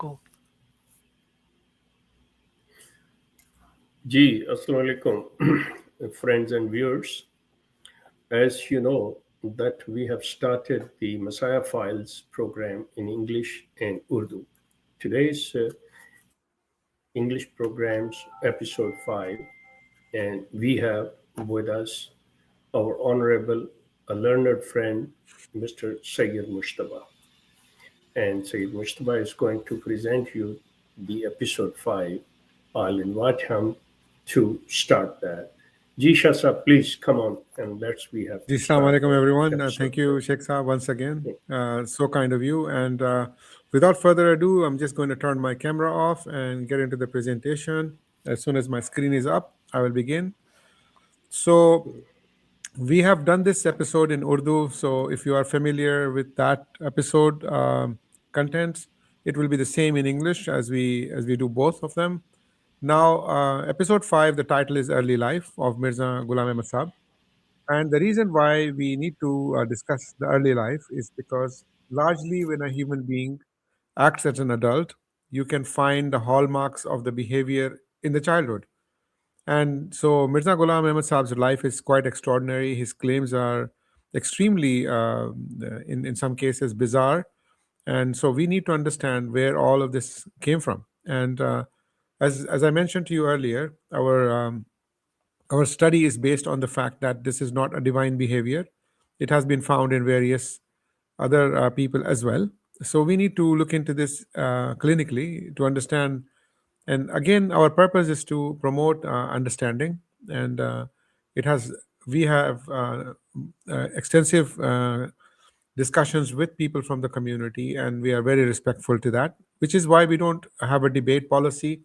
Go. Ji, Assalamu alaikum, friends and viewers. As you know, that we have started the Messiah Files program in English and Urdu. Today's English program's episode 5, and we have with us our honorable, a learned friend, Mr. Syed Mujtaba. And Syed Mujtaba is going to present you the episode 5. I'll invite him to start that. Jisha sir, please come on and let's we have Ji, to Assalamu start alaikum, the everyone. episode Thank you, 5. Sheikh Saab, once again. So kind of you. And without further ado, I'm just going to turn my camera off and get into the presentation. As soon as my screen is up, I will begin. So we have done this episode in Urdu. So if you are familiar with that episode contents, it will be the same in English as we do both of them. Now, episode 5, the title is Early Life of Mirza Ghulam Ahmad Saab. And the reason why we need to discuss the early life is because largely when a human being acts as an adult, you can find the hallmarks of the behavior in the childhood. And so Mirza Ghulam Ahmad Saab's life is quite extraordinary. His claims are extremely, in some cases, bizarre. And so we need to understand where all of this came from. And as I mentioned to you earlier, our study is based on the fact that this is not a divine behavior. It has been found in various other people as well. So we need to look into this clinically to understand. And again, our purpose is to promote understanding. And it has we have extensive discussions with people from the community, and we are very respectful to that. Which is why we don't have a debate policy.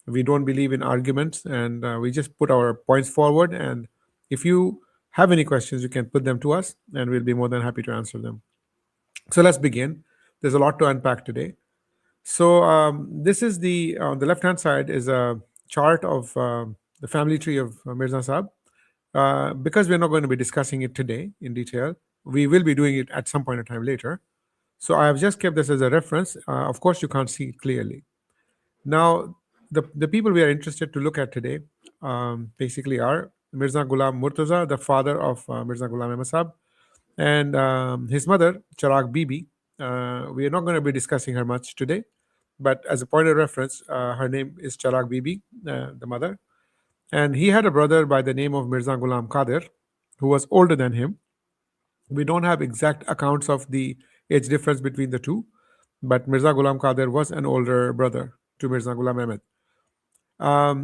We don't believe in arguments, and we just put our points forward. And if you have any questions, you can put them to us, and we'll be more than happy to answer them. So let's begin. There's a lot to unpack today. So this is the on the left hand side is a chart of the family tree of Mirza Saab. Because we're not going to be discussing it today in detail, we will be doing it at some point in time later. So I have just kept this as a reference. Of course, you can't see it clearly. Now, the people we are interested to look at today basically are Mirza Ghulam Murtaza, the father of Mirza Ghulam Ahmad Saab, and his mother, Charag Bibi. We are not going to be discussing her much today, but as a point of reference, her name is Charag Bibi, the mother. And he had a brother by the name of Mirza Ghulam Qadir, who was older than him. We don't have exact accounts of the age difference between the two, but Mirza Ghulam Qadir was an older brother to Mirza Ghulam Ahmed.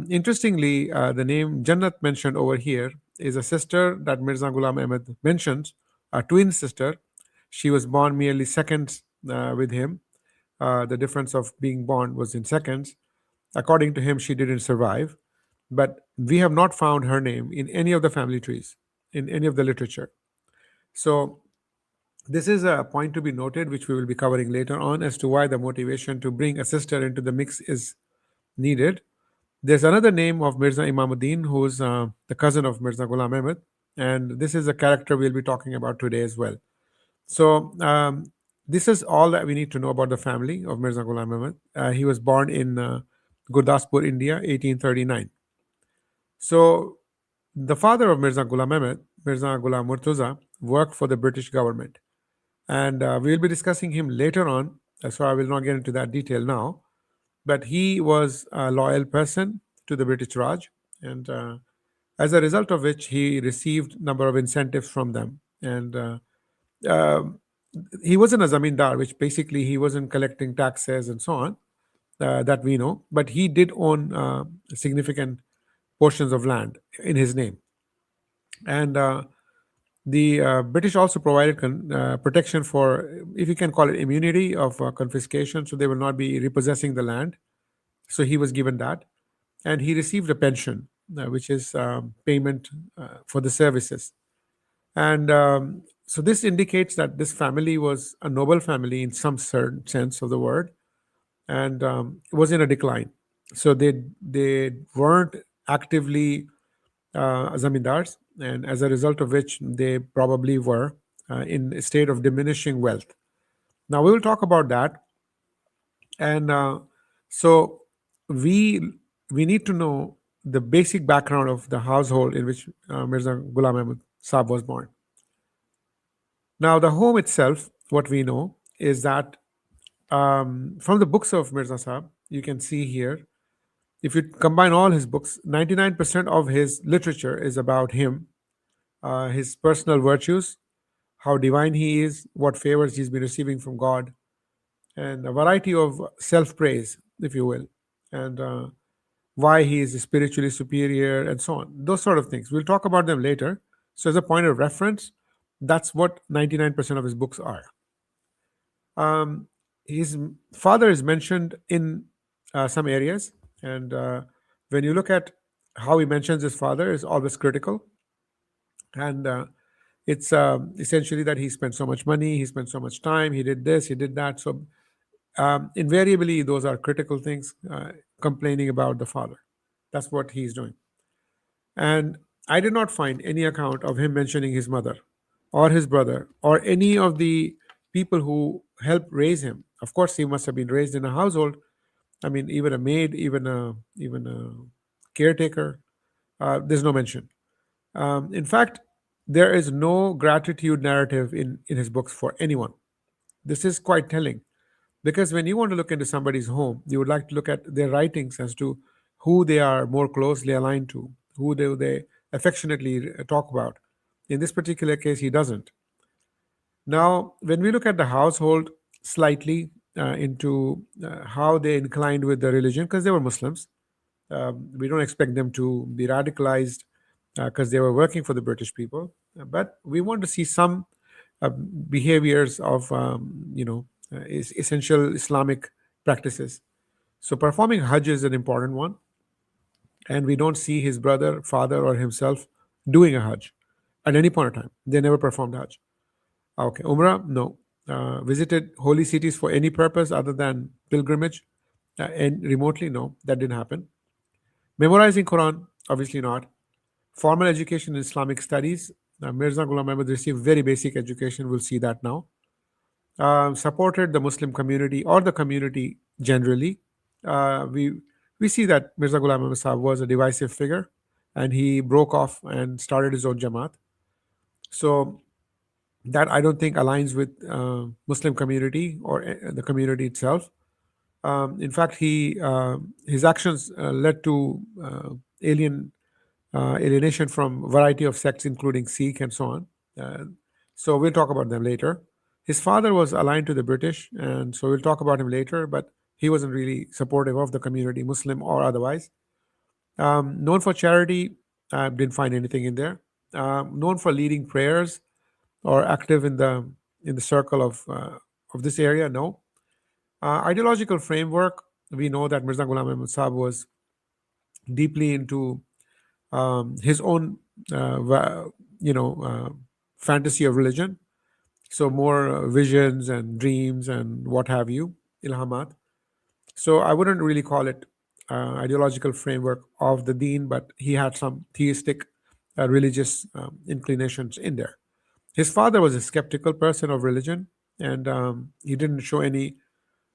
Interestingly, the name Jannat mentioned over here is a sister that Mirza Ghulam Ahmed mentions, a twin sister. She was born merely seconds with him. The difference of being born was in seconds. According to him, she didn't survive, but we have not found her name in any of the family trees, in any of the literature. So this is a point to be noted, which we will be covering later on, as to why the motivation to bring a sister into the mix is needed. There's another name of Mirza Imamuddin, who's the cousin of Mirza Ghulam Ahmed, and this is a character we'll be talking about today as well. So this is all that we need to know about the family of Mirza Ghulam Ahmed. He was born in Gurdaspur, India, 1839. So the father of Mirza Ghulam Ahmed, Mirza Ghulam Murtaza, worked for the British government, and we'll be discussing him later on. So I will not get into that detail now. But he was a loyal person to the British Raj, and as a result of which he received number of incentives from them. And um he wasn't a zamindar, which basically he wasn't collecting taxes and so on, that we know, but he did own significant portions of land in his name. And the British also provided protection for, if you can call it, immunity of confiscation, so they will not be repossessing the land. So he was given that, and he received a pension, which is payment for the services. And so this indicates that this family was a noble family in some certain sense of the word, and was in a decline. So they weren't actively zamindars, and as a result of which they probably were in a state of diminishing wealth. Now we will talk about that, And so we we need to know the basic background of the household in which Mirza Ghulam Ahmad Saab was born. Now, the home itself, what we know is that from the books of Mirza Saab, you can see here, if you combine all his books, 99% of his literature is about him, his personal virtues, how divine he is, what favors he's been receiving from God, and a variety of self praise, if you will, and why he is spiritually superior, and so on. Those sort of things. We'll talk about them later. So, as a point of reference, that's what 99% of his books are. Um, his father is mentioned in some areas, and when you look at how he mentions his father, is always critical, and it's essentially that he spent so much money, he spent so much time, he did this, he did that. So invariably, those are critical things, complaining about the father. That's what he's doing. And I did not find any account of him mentioning his mother or his brother or any of the people who helped raise him. Of course, he must have been raised in a household. I mean, even a maid, even a caretaker. There's no mention. In fact, there is no gratitude narrative in his books for anyone. This is quite telling because when you want to look into somebody's home, you would like to look at their writings as to who they are more closely aligned to, who they affectionately talk about. In this particular case, he doesn't. Now, when we look at the household slightly into how they inclined with the religion, because they were Muslims, we don't expect them to be radicalized because they were working for the British people, but we want to see some behaviors of essential Islamic practices. So performing Hajj is an important one, and we don't see his brother, father, or himself doing a Hajj at any point in time. They never performed Hajj. Okay, Umrah, no. Visited holy cities for any purpose other than pilgrimage, and remotely, no, that didn't happen. Memorizing Quran, obviously not. Formal education in Islamic studies, Mirza Ghulam Ahmad received very basic education. We'll see that now. Supported the Muslim community or the community generally. We see that Mirza Ghulam Ahmad Sahib was a divisive figure, and he broke off and started his own Jamaat. So that I don't think aligns with Muslim community or the community itself. In fact, his actions led to alienation from a variety of sects, including Sikh and so on. Uh, so we'll talk about them later. His father was aligned to the British, and so we'll talk about him later. But he wasn't really supportive of the community, Muslim or otherwise. Known for charity, didn't find anything in there. Known for leading prayers or active in the circle of this area, no. Ideological framework, we know that Mirza Ghulam Ahmad Saab was deeply into his own, fantasy of religion. So more visions and dreams and what have you, ilhamat. So I wouldn't really call it ideological framework of the deen, but he had some theistic religious inclinations in there. His father was a skeptical person of religion, and he didn't show any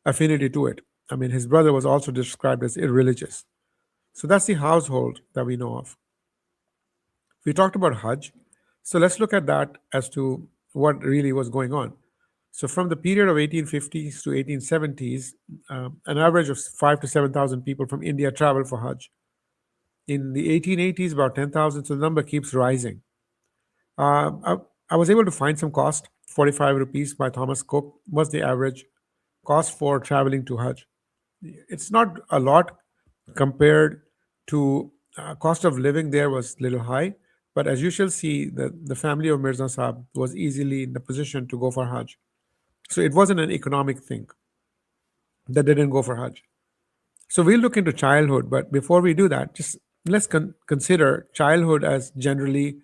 affinity to it. I mean, his brother was also described as irreligious. So that's the household that we know of. We talked about Hajj. So let's look at that as to what really was going on. So from the period of 1850s to 1870s, an average of 5 to 7,000 people from India traveled for Hajj. In the 1880s, about 10,000. So the number keeps rising. I was able to find some cost. 45 rupees by Thomas Cook was the average cost for traveling to Hajj. It's not a lot compared to cost of living there was little high, but as you shall see, the family of Mirza Sahib was easily in the position to go for Hajj. So it wasn't an economic thing that they didn't go for Hajj. So we'll look into childhood, but before we do that, just let's consider childhood as generally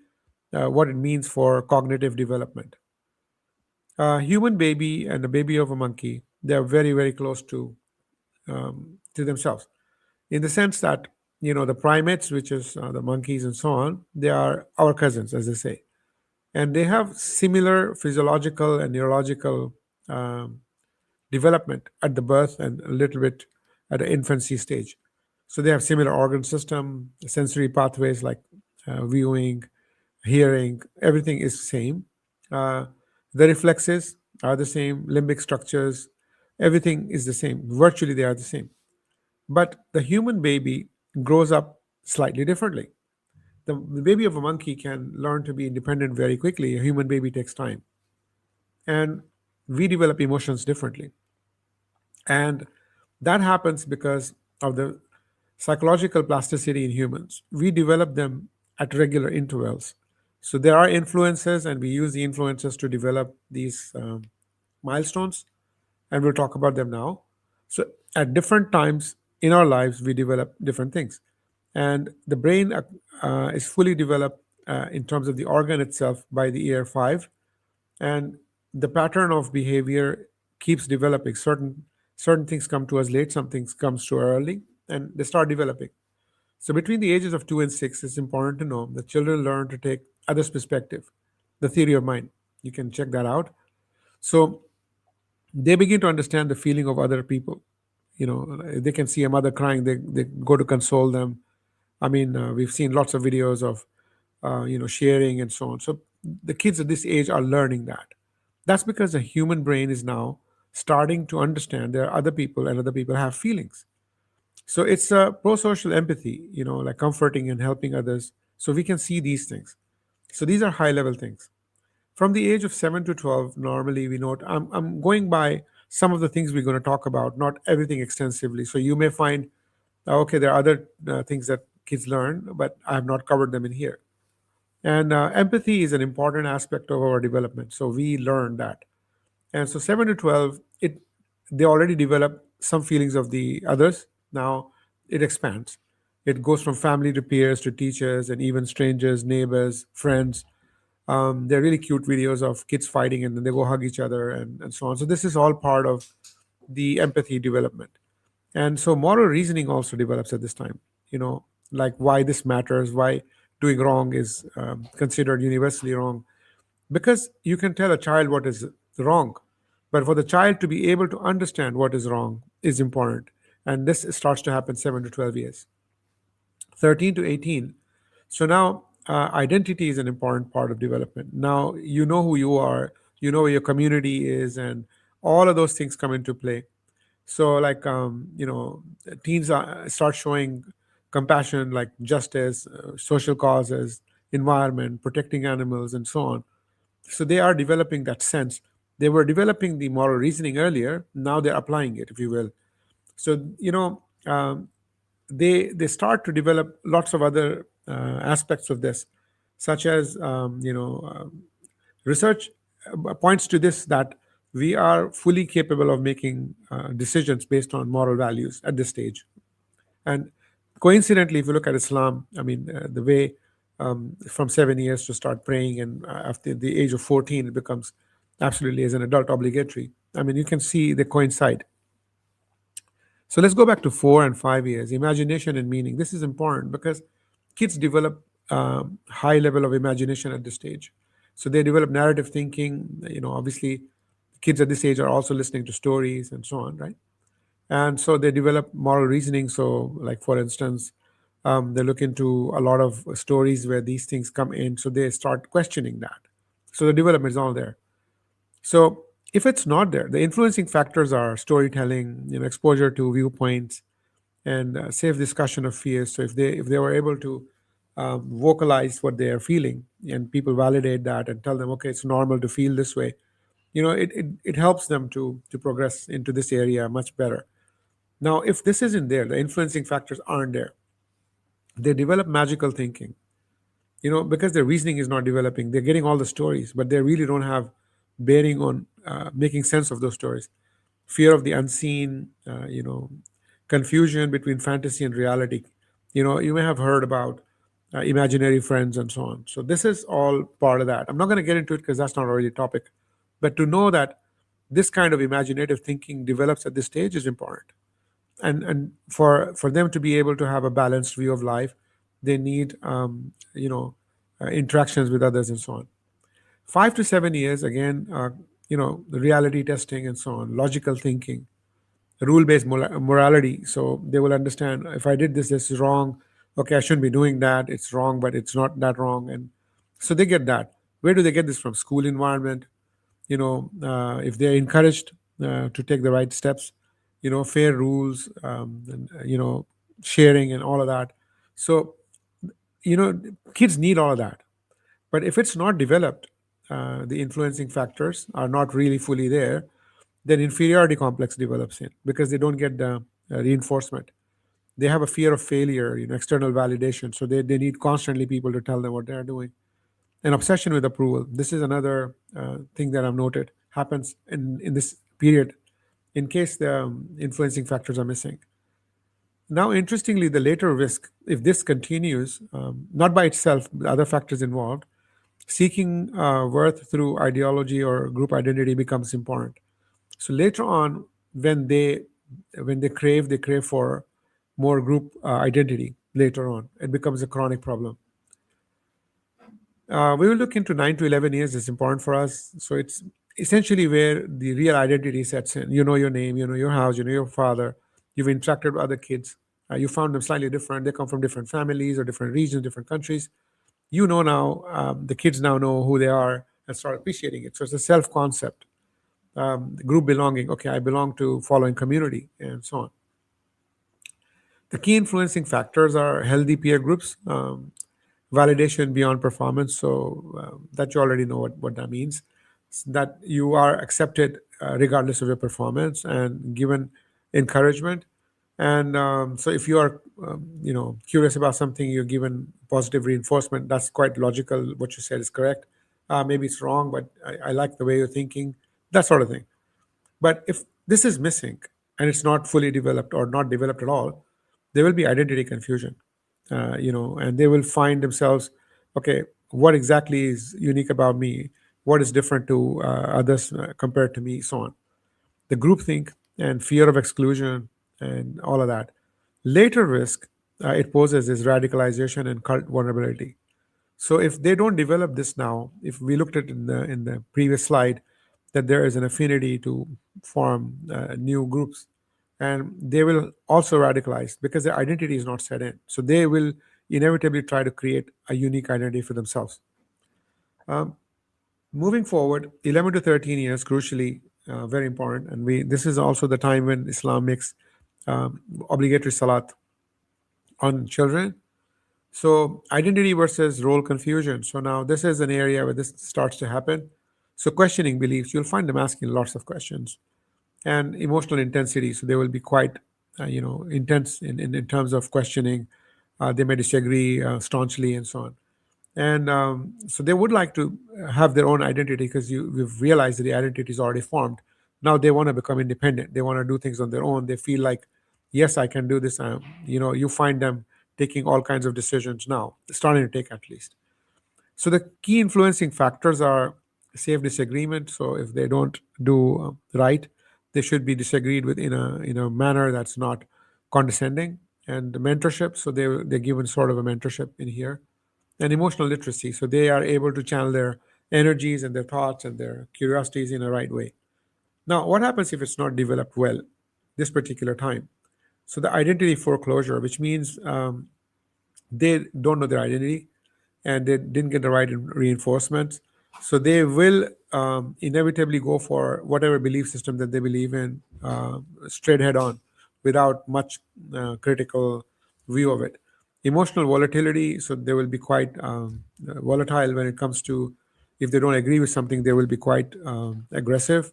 what it means for cognitive development. A human baby and the baby of a monkey, they are very, very close to themselves, in the sense that the primates, which is the monkeys and so on, they are our cousins, as they say, and they have similar physiological and neurological um, development at the birth and a little bit at the infancy stage. So they have similar organ system, sensory pathways like viewing, hearing, everything is same. Uh, the reflexes are the same, limbic structures, everything is the same. Virtually, they are the same. But the human baby grows up slightly differently. The baby of a monkey can learn to be independent very quickly. A human baby takes time. And we develop emotions differently. And that happens because of the psychological plasticity in humans. We develop them at regular intervals. So there are influences, and we use the influences to develop these milestones, and we'll talk about them now. So at different times in our lives, we develop different things. And the brain is fully developed in terms of the organ itself by the year five, and the pattern of behavior keeps developing. Certain things come to us late, some things comes to early, and they start developing. So between the ages of 2 and 6, it's important to know that children learn to take others' perspective, the theory of mind. You can check that out. So they begin to understand the feeling of other people. They can see a mother crying, they go to console them. I mean, we've seen lots of videos of sharing and so on. So the kids at this age are learning that. That's because the human brain is now starting to understand there are other people and other people have feelings. So it's a pro-social empathy, like comforting and helping others. So we can see these things. So these are high level things. From the age of 7 to 12, normally we note, I'm going by some of the things we're going to talk about, not everything extensively. So you may find, okay, there are other things that kids learn, but I have not covered them in here. And empathy is an important aspect of our development. So we learn that. And so 7 to 12, they already develop some feelings of the others. Now it expands. It goes from family to peers to teachers and even strangers, neighbors, friends. They're really cute videos of kids fighting and then they go hug each other and so on. So this is all part of the empathy development. And so moral reasoning also develops at this time, like why this matters, why doing wrong is considered universally wrong. Because you can tell a child what is wrong, but for the child to be able to understand what is wrong is important. And this starts to happen 7 to 12 years. 13 to 18. So now identity is an important part of development. Now you know who you are, you know where your community is, and all of those things come into play. So like teens start showing compassion, like justice, social causes, environment, protecting animals, and so on. So they are developing that sense. They were developing the moral reasoning earlier. Now they're applying it, if you will. So they start to develop lots of other aspects of this, such as research points to this, that we are fully capable of making decisions based on moral values at this stage. And coincidentally, if you look at Islam, I mean, the way from 7 years to start praying, and after the age of 14, it becomes absolutely as an adult obligatory. I mean, you can see they coincide. So let's go back to 4 and 5 years. Imagination and meaning. This is important because kids develop high level of imagination at this stage. So they develop narrative thinking. Obviously, kids at this age are also listening to stories and so on, right? And so they develop moral reasoning. So, like for instance, they look into a lot of stories where these things come in. So they start questioning that. So the development is all there. So if it's not there, the influencing factors are storytelling, exposure to viewpoints, and safe discussion of fears. So if they were able to vocalize what they are feeling, and people validate that and tell them, okay, it's normal to feel this way, it helps them to progress into this area much better. Now, if this isn't there, the influencing factors aren't there, they develop magical thinking. Because their reasoning is not developing. They're getting all the stories, but they really don't have bearing on making sense of those stories. Fear of the unseen, confusion between fantasy and reality. You may have heard about imaginary friends and so on. So this is all part of that. I'm not going to get into it because that's not really a topic. But to know that this kind of imaginative thinking develops at this stage is important. And for them to be able to have a balanced view of life, they need interactions with others and so on. 5 to 7 years, again, the reality testing and so on, logical thinking, rule-based morality. So they will understand, if I did this, this is wrong. Okay, I shouldn't be doing that. It's wrong, but it's not that wrong. And so they get that. Where do they get this from? School environment. If they're encouraged to take the right steps, fair rules, and, sharing and all of that. So you know kids need all of that. But if it's not developed, the influencing factors are not really fully there, then inferiority complex develops in, because they don't get the reinforcement. They have a fear of failure, external validation. So they need constantly people to tell them what they're doing. An obsession with approval. This is another thing that I've noted happens in this period, in case the influencing factors are missing. Now, interestingly, the later risk, if this continues, not by itself, but other factors involved, seeking worth through ideology or group identity becomes important. So later on, when they crave for more group identity. Later on, it becomes a chronic problem. We will look into 9 to 11 years. It's important for us. So it's essentially where the real identity sets in. You know your name, you know your house, you know your father. You've interacted with other kids. You found them slightly different. They come from different families or different regions, different countries. You know now, the kids now know who they are and start appreciating it. So it's a self concept, group belonging. Okay, I belong to following community and so on. The key influencing factors are healthy peer groups, validation beyond performance. So that you already know what that means. That you are accepted regardless of your performance and given encouragement. And so if you are, curious about something, you're given positive reinforcement. That's quite logical. What you said is correct. Maybe it's wrong, but I like the way you're thinking. That sort of thing. But if this is missing and it's not fully developed or not developed at all, there will be identity confusion, and they will find themselves, okay, what exactly is unique about me? What is different to others compared to me? So on. The groupthink and fear of exclusion and all of that. Later risk it poses is radicalization and cult vulnerability. So if they don't develop this now, if we looked at in the previous slide, that there is an affinity to form new groups, and they will also radicalize because their identity is not set in. So they will inevitably try to create a unique identity for themselves. Moving forward, 11 to 13 years, crucially, very important, and we this is also the time when Islam makes obligatory salat on children. So identity versus role confusion. So now this is an area where this starts to happen. So questioning beliefs, you'll find them asking lots of questions, and emotional intensity. So they will be quite, intense in terms of questioning. They may disagree staunchly and so on. And so they would like to have their own identity because we've realized that the identity is already formed. Now they want to become independent. They want to do things on their own. They feel like, yes, I can do this. You find them taking all kinds of decisions now, starting to take at least. So the key influencing factors are safe disagreement. So if they don't do right, they should be disagreed with in a manner that's not condescending. And the mentorship, so they're given sort of a mentorship in here, and emotional literacy. So they are able to channel their energies and their thoughts and their curiosities in a right way. Now, what happens if it's not developed well this particular time? So the identity foreclosure, which means they don't know their identity and they didn't get the right reinforcements. So they will inevitably go for whatever belief system that they believe in straight head on without much critical view of it. Emotional volatility, so they will be quite volatile when it comes to, if they don't agree with something, they will be quite aggressive,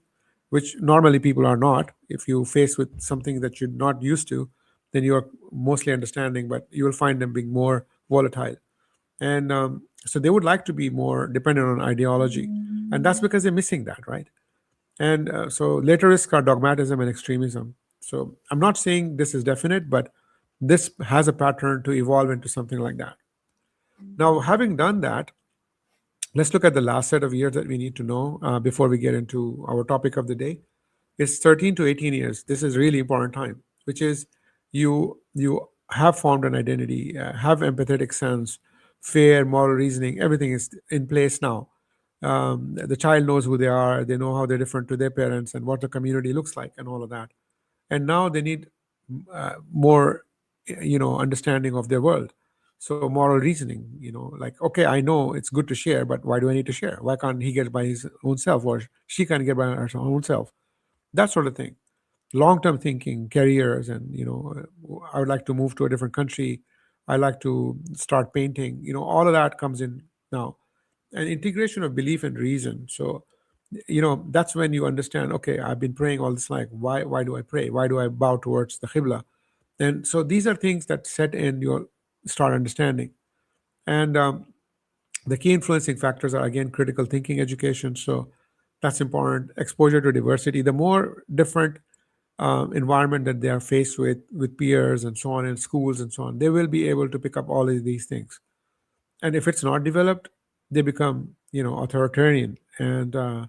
which normally people are not. If you face with something that you're not used to, then you're mostly understanding, but you will find them being more volatile. And so they would like to be more dependent on ideology, and that's because they're missing that, right? And so later risks are dogmatism and extremism. So I'm not saying this is definite, but this has a pattern to evolve into something like that. Now, having done that, let's look at the last set of years that we need to know before we get into our topic of the day. It's 13 to 18 years. This is really important time, which is you have formed an identity, have empathetic sense, fair moral reasoning. Everything is in place now. The child knows who they are, they know how they're different to their parents and what the community looks like and all of that. And now they need more, understanding of their world. So moral reasoning, like, okay, I know it's good to share, but why do I need to share? Why can't he get by his own self, or she can get by her own self? That sort of thing. Long-term thinking, careers, and I would like to move to a different country. I like to start painting. All of that comes in now. An integration of belief and reason. So that's when you understand, okay, I've been praying all this life. Why do I pray? Why do I bow towards the qibla? And so these are things that set in your start understanding. And the key influencing factors are, again, critical thinking education. So that's important. Exposure to diversity. The more different environment that they are faced with peers and so on, in schools and so on, they will be able to pick up all of these things. And if it's not developed, they become authoritarian and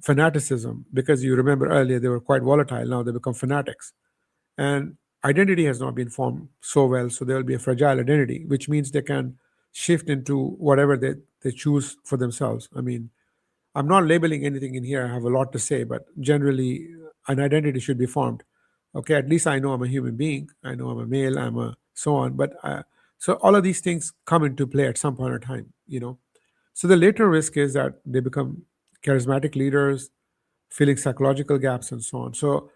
fanaticism, because you remember earlier they were quite volatile. Now they become fanatics, and identity has not been formed so well, so there will be a fragile identity, which means they can shift into whatever they choose for themselves. I mean, I'm not labeling anything in here. I have a lot to say, but generally, an identity should be formed. Okay, at least I know I'm a human being. I know I'm a male. I'm a so on. But so all of these things come into play at some point in time. So the later risk is that they become charismatic leaders, filling psychological gaps, and so on. So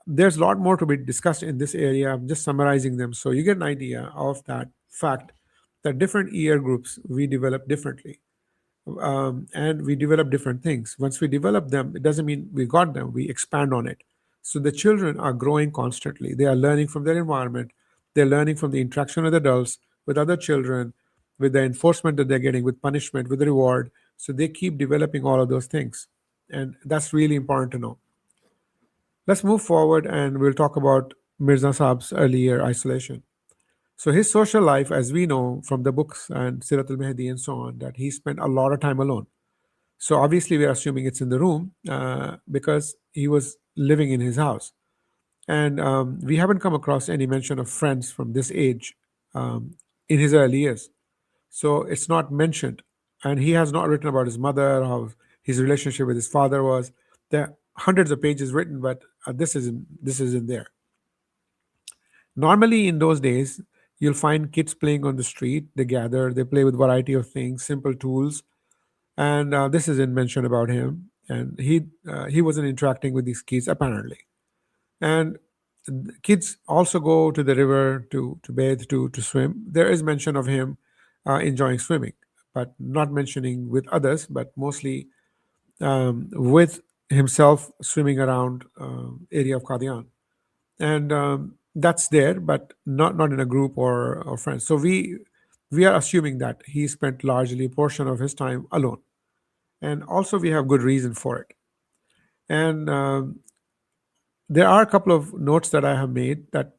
there's a lot more to be discussed in this area. I'm just summarizing them so you get an idea of that fact that different ear groups we develop differently, and we develop different things. Once we develop them, it doesn't mean we got them, we expand on it. So the children are growing constantly. They are learning from their environment, they're learning from the interaction with adults, with other children, with the enforcement that they're getting, with punishment, with the reward. So they keep developing all of those things. And that's really important to know. Let's move forward and we'll talk about Mirza Saab's earlier isolation. So his social life, as we know from the books and Sirat al-Mahdi and so on, that he spent a lot of time alone. So obviously we're assuming it's in the room because he was living in his house. And we haven't come across any mention of friends from this age um, in his early years. So it's not mentioned. And he has not written about his mother, how his relationship with his father was. There are hundreds of pages written, but this isn't there. Normally, in those days, you'll find kids playing on the street. They gather, they play with variety of things, simple tools, and this isn't mentioned about him. And he wasn't interacting with these kids apparently. And kids also go to the river to bathe, to swim. There is mention of him enjoying swimming, but not mentioning with others, but mostly with himself swimming around area of Qadian. And that's there, but not in a group or friends. So we are assuming that he spent largely a portion of his time alone, and also we have good reason for it. And there are a couple of notes that I have made that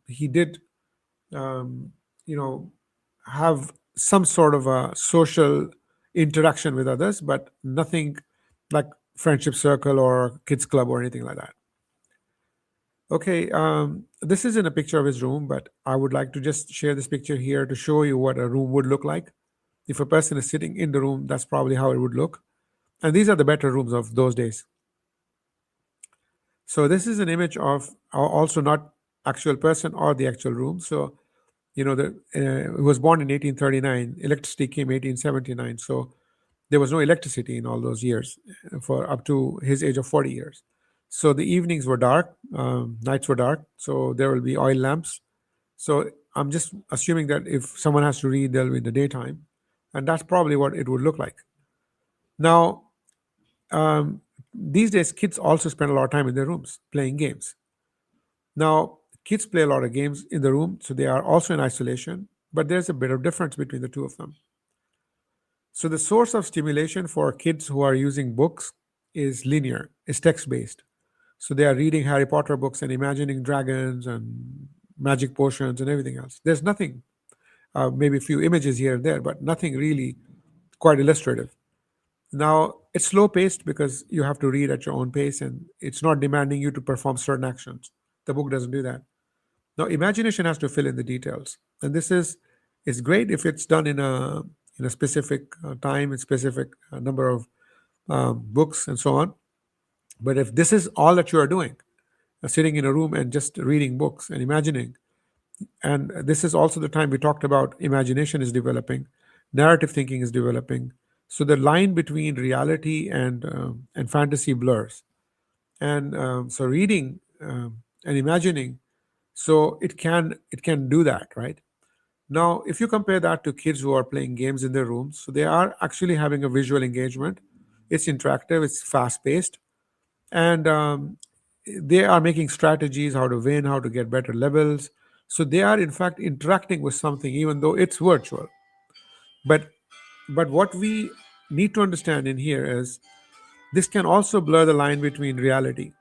he did, um, you know, have some sort of a social interaction with others, but nothing like friendship circle or kids club or anything like that. Okay, this isn't a picture of his room, but I would like to just share this picture here to show you what a room would look like. If a person is sitting in the room, that's probably how it would look. And these are the better rooms of those days. So this is an image of also not actual person or the actual room. So he was born in 1839. Electricity came 1879. So there was no electricity in all those years for up to his age of 40 years. So the evenings were dark, nights were dark. So there will be oil lamps. So I'm just assuming that if someone has to read, they'll be in the daytime. And that's probably what it would look like. Now, um, these days, kids also spend a lot of time in their rooms playing games. Now, kids play a lot of games in the room, so they are also in isolation, but there's a bit of difference between the two of them. So, the source of stimulation for kids who are using books is linear, is text based. So, they are reading Harry Potter books and imagining dragons and magic potions and everything else. There's nothing, maybe a few images here and there, but nothing really quite illustrative. Now, it's slow paced because you have to read at your own pace and it's not demanding you to perform certain actions. The book doesn't do that. Now, imagination has to fill in the details. And this is great if it's done in a in a specific time, a specific number of books, and so on. But if this is all that you are doing, sitting in a room and just reading books and imagining, and this is also the time we talked about imagination is developing, narrative thinking is developing. So the line between reality and fantasy blurs, and so reading and imagining, so it can do that, right? Now, if you compare that to kids who are playing games in their rooms, so they are actually having a visual engagement. It's interactive, it's fast paced, and they are making strategies how to win, how to get better levels. So they are in fact interacting with something, even though it's virtual. But what we need to understand in here is this can also blur the line between reality,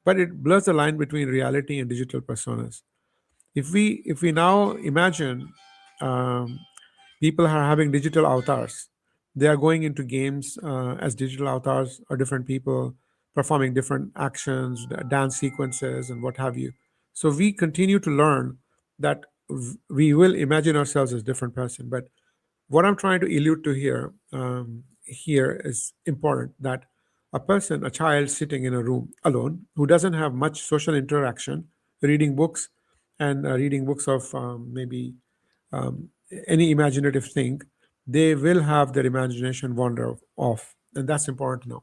but it blurs the line between reality and digital personas. If we now imagine um, people are having digital avatars, they are going into games as digital avatars or different people performing different actions, dance sequences, and what have you. So we continue to learn that we will imagine ourselves as different person. But what I'm trying to allude to here is important, that a person, a child sitting in a room alone who doesn't have much social interaction, reading books and reading books of maybe um, any imaginative thing, they will have their imagination wander off, and that's important to know.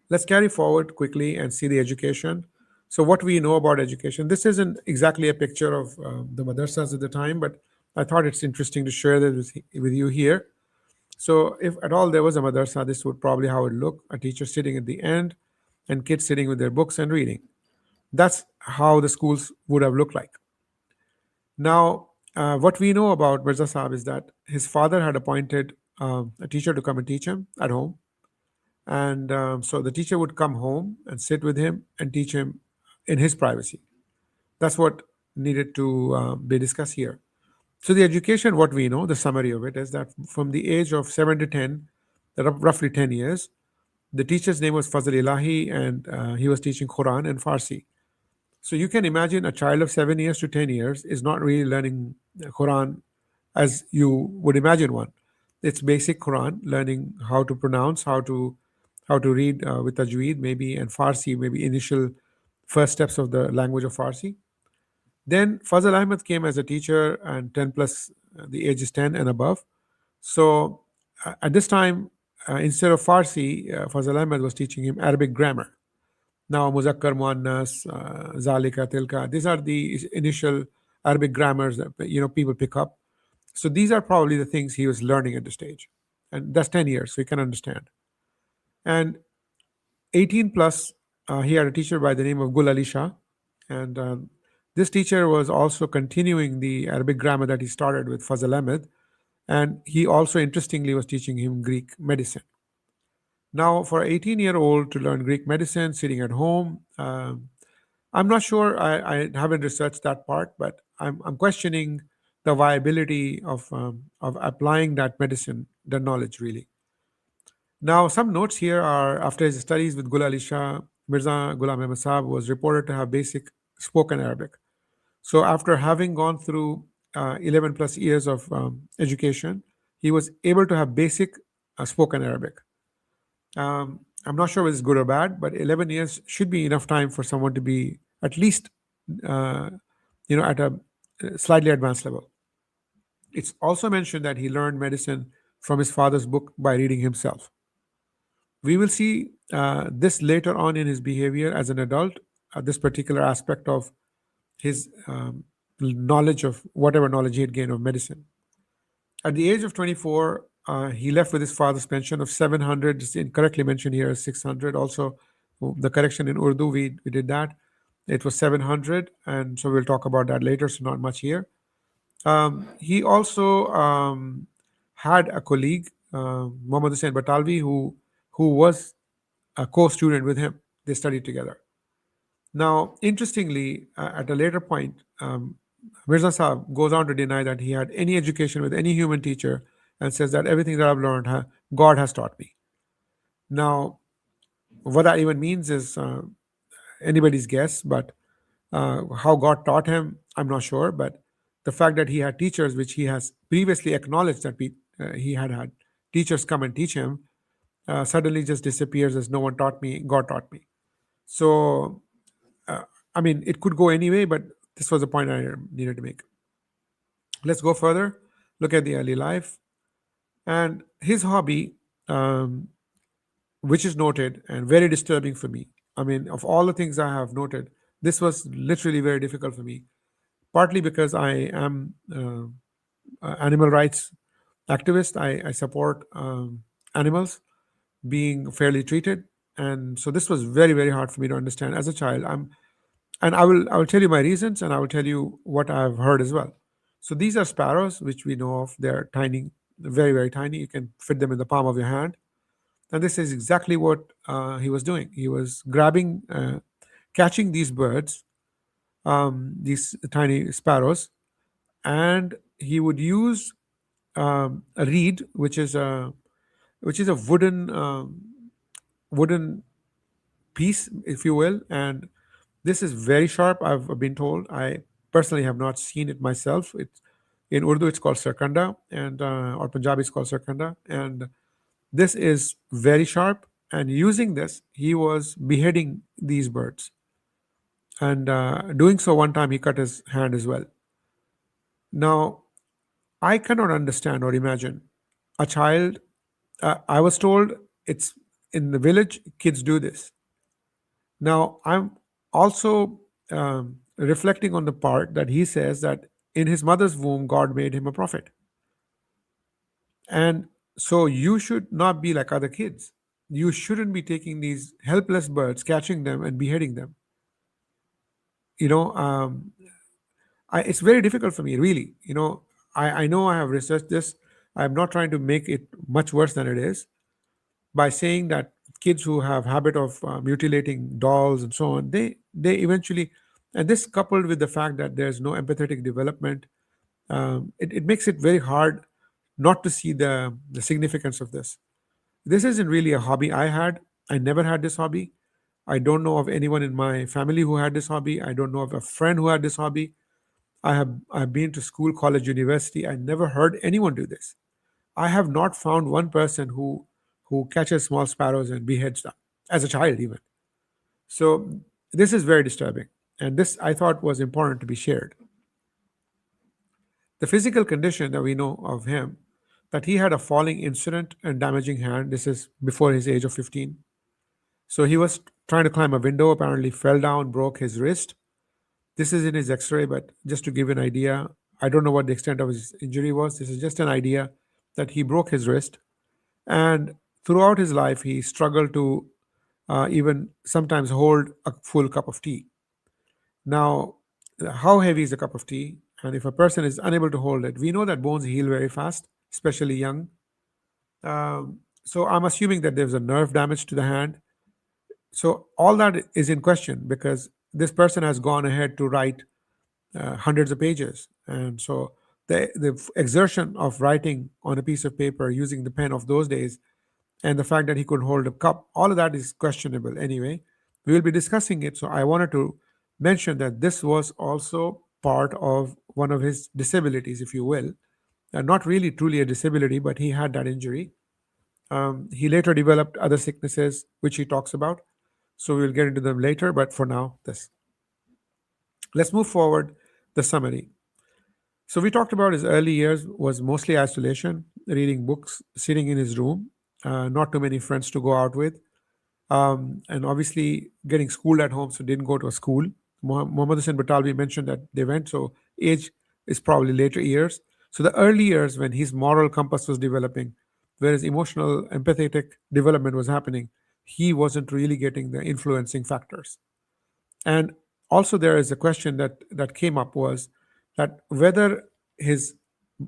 Let's carry forward quickly and see the education. So, what we know about education. This isn't exactly a picture of the madrasas at the time, but I thought it's interesting to share this with you here. So, if at all there was a madrasa, this would probably how it looked: a teacher sitting at the end, and kids sitting with their books and reading. That's how the schools would have looked like. Now, what we know about Mirza Sahib is that his father had appointed a teacher to come and teach him at home. And so the teacher would come home and sit with him and teach him in his privacy. That's what needed to be discussed here. So the education, what we know, the summary of it is that from the age of 7 to 10, roughly 10 years, the teacher's name was Fazl Ilahi, and he was teaching Quran and Farsi. So you can imagine a child of 7 years to 10 years is not really learning Quran as you would imagine one. It's basic Quran, learning how to pronounce, how to read with tajweed, maybe, and Farsi, maybe initial first steps of the language of Farsi. Then Fazal Ahmed came as a teacher, and 10 plus, the age is 10 and above. So at this time, instead of Farsi, Fazal Ahmed was teaching him Arabic grammar. Now, Muzakkar, Muannas, Zalika, Tilka, these are the initial Arabic grammars that people pick up. So these are probably the things he was learning at the stage. And that's 10 years, so you can understand. And 18 plus, he had a teacher by the name of Gul Ali Shah. And this teacher was also continuing the Arabic grammar that he started with Fazal Ahmed. And he also, interestingly, was teaching him Greek medicine. Now, for an 18-year-old to learn Greek medicine sitting at home, I'm not sure. I haven't researched that part, but I'm questioning the viability of applying that medicine, the knowledge really. Now, some notes here are after his studies with Gul Ali Shah, Mirza Ghulam Ahmad Saab was reported to have basic spoken Arabic. So, after having gone through 11 plus years of education, he was able to have basic spoken Arabic. I'm not sure whether it's good or bad, but 11 years should be enough time for someone to be at least, uh, at a slightly advanced level. It's also mentioned that he learned medicine from his father's book by reading himself. We will see this later on in his behavior as an adult, this particular aspect of his knowledge of whatever knowledge he had gained of medicine. At the age of 24, he left with his father's pension of 700. It's incorrectly mentioned here as 600. Also, the correction in Urdu, we did that. It was 700, and so we'll talk about that later, so not much here. He also had a colleague, Muhammad Hussain Batalvi, who was a co-student with him. They studied together. Now, interestingly, at a later point, Mirza Sahib goes on to deny that he had any education with any human teacher and says that everything that I've learned, God has taught me. Now, what that even means is anybody's guess, but how God taught him, I'm not sure. But the fact that he had teachers, which he has previously acknowledged that he had had teachers come and teach him, suddenly just disappears as no one taught me, God taught me. So, uh, I mean, it could go anyway, but this was the point I needed to make. Let's go further, look at the early life. And his hobby, um, which is noted and very disturbing for me. I mean, of all the things I have noted, this was literally very difficult for me, partly because I am animal rights activist. I support animals being fairly treated, and so this was very very hard for me to understand as a child. And I will tell you my reasons, and I will tell you what I've heard as well. So these are sparrows, which we know of. They're tiny, very very tiny. You can fit them in the palm of your hand, and this is exactly what he was doing. He was grabbing, catching these birds, these tiny sparrows, and he would use a reed, which is a wooden piece, if you will, and this is very sharp. I've been told. I personally have not seen it myself. It's in Urdu. It's called sarkanda, and or Punjabi is called sarkanda, and this is very sharp. And using this, he was beheading these birds, and doing so one time he cut his hand as well. Now, I cannot understand or imagine a child. I was told it's in the village, kids do this. Now, I'm also reflecting on the part that he says that in his mother's womb, God made him a prophet. And so you should not be like other kids. You shouldn't be taking these helpless birds, catching them, and beheading them. You know, it's very difficult for me, really. I know I have researched this. I'm not trying to make it much worse than it is by saying that kids who have habit of mutilating dolls and so on, they eventually, and this coupled with the fact that there's no empathetic development, it makes it very hard not to see the significance of this. This isn't really a hobby I had. I never had this hobby. I don't know of anyone in my family who had this hobby. I don't know of a friend who had this hobby. I've been to school, college, university. I never heard anyone do this. I have not found one person who catches small sparrows and beheads them as a child even. So this is very disturbing, and this I thought was important to be shared. The physical condition that we know of him, that he had a falling incident and damaging hand. This is before his age of 15. So he was trying to climb a window, apparently fell down, broke his wrist. This is in his x-ray, but just to give an idea, I don't know what the extent of his injury was. This is just an idea that he broke his wrist. And throughout his life, he struggled to even sometimes hold a full cup of tea. Now, how heavy is a cup of tea? And if a person is unable to hold it, we know that bones heal very fast, especially young. So I'm assuming that there's a nerve damage to the hand. So all that is in question because this person has gone ahead to write hundreds of pages, and so the exertion of writing on a piece of paper using the pen of those days, and the fact that he could hold a cup, all of that is questionable anyway. We will be discussing it. So I wanted to mention that this was also part of one of his disabilities, if you will. Not really truly a disability, but he had that injury. He later developed other sicknesses, which he talks about. So we'll get into them later. But for now, this. Let's move forward. The summary. So we talked about his early years was mostly isolation, reading books, sitting in his room, not too many friends to go out with, and obviously getting schooled at home, so didn't go to a school. Muhammad Hussain Batalvi mentioned that they went, so age is probably later years. So the early years when his moral compass was developing, whereas emotional, empathetic development was happening, he wasn't really getting the influencing factors. And also there is a question that came up was that whether his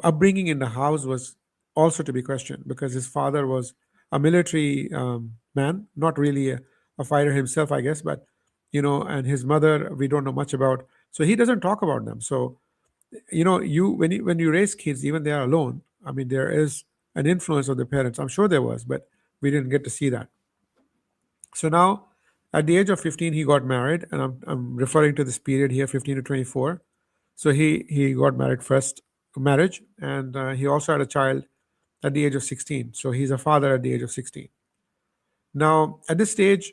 upbringing in the house was also to be questioned because his father was a military man, not really a fighter himself, I guess, but and his mother we don't know much about, so he doesn't talk about them. So you when you raise kids, even they are alone, I mean there is an influence of the parents. I'm sure there was, but we didn't get to see that. So now, at the age of 15, he got married, and I'm referring to this period here, 15 to 24. So he got married first marriage, and he also had a child at the age of 16. So he's a father at the age of 16. Now, at this stage,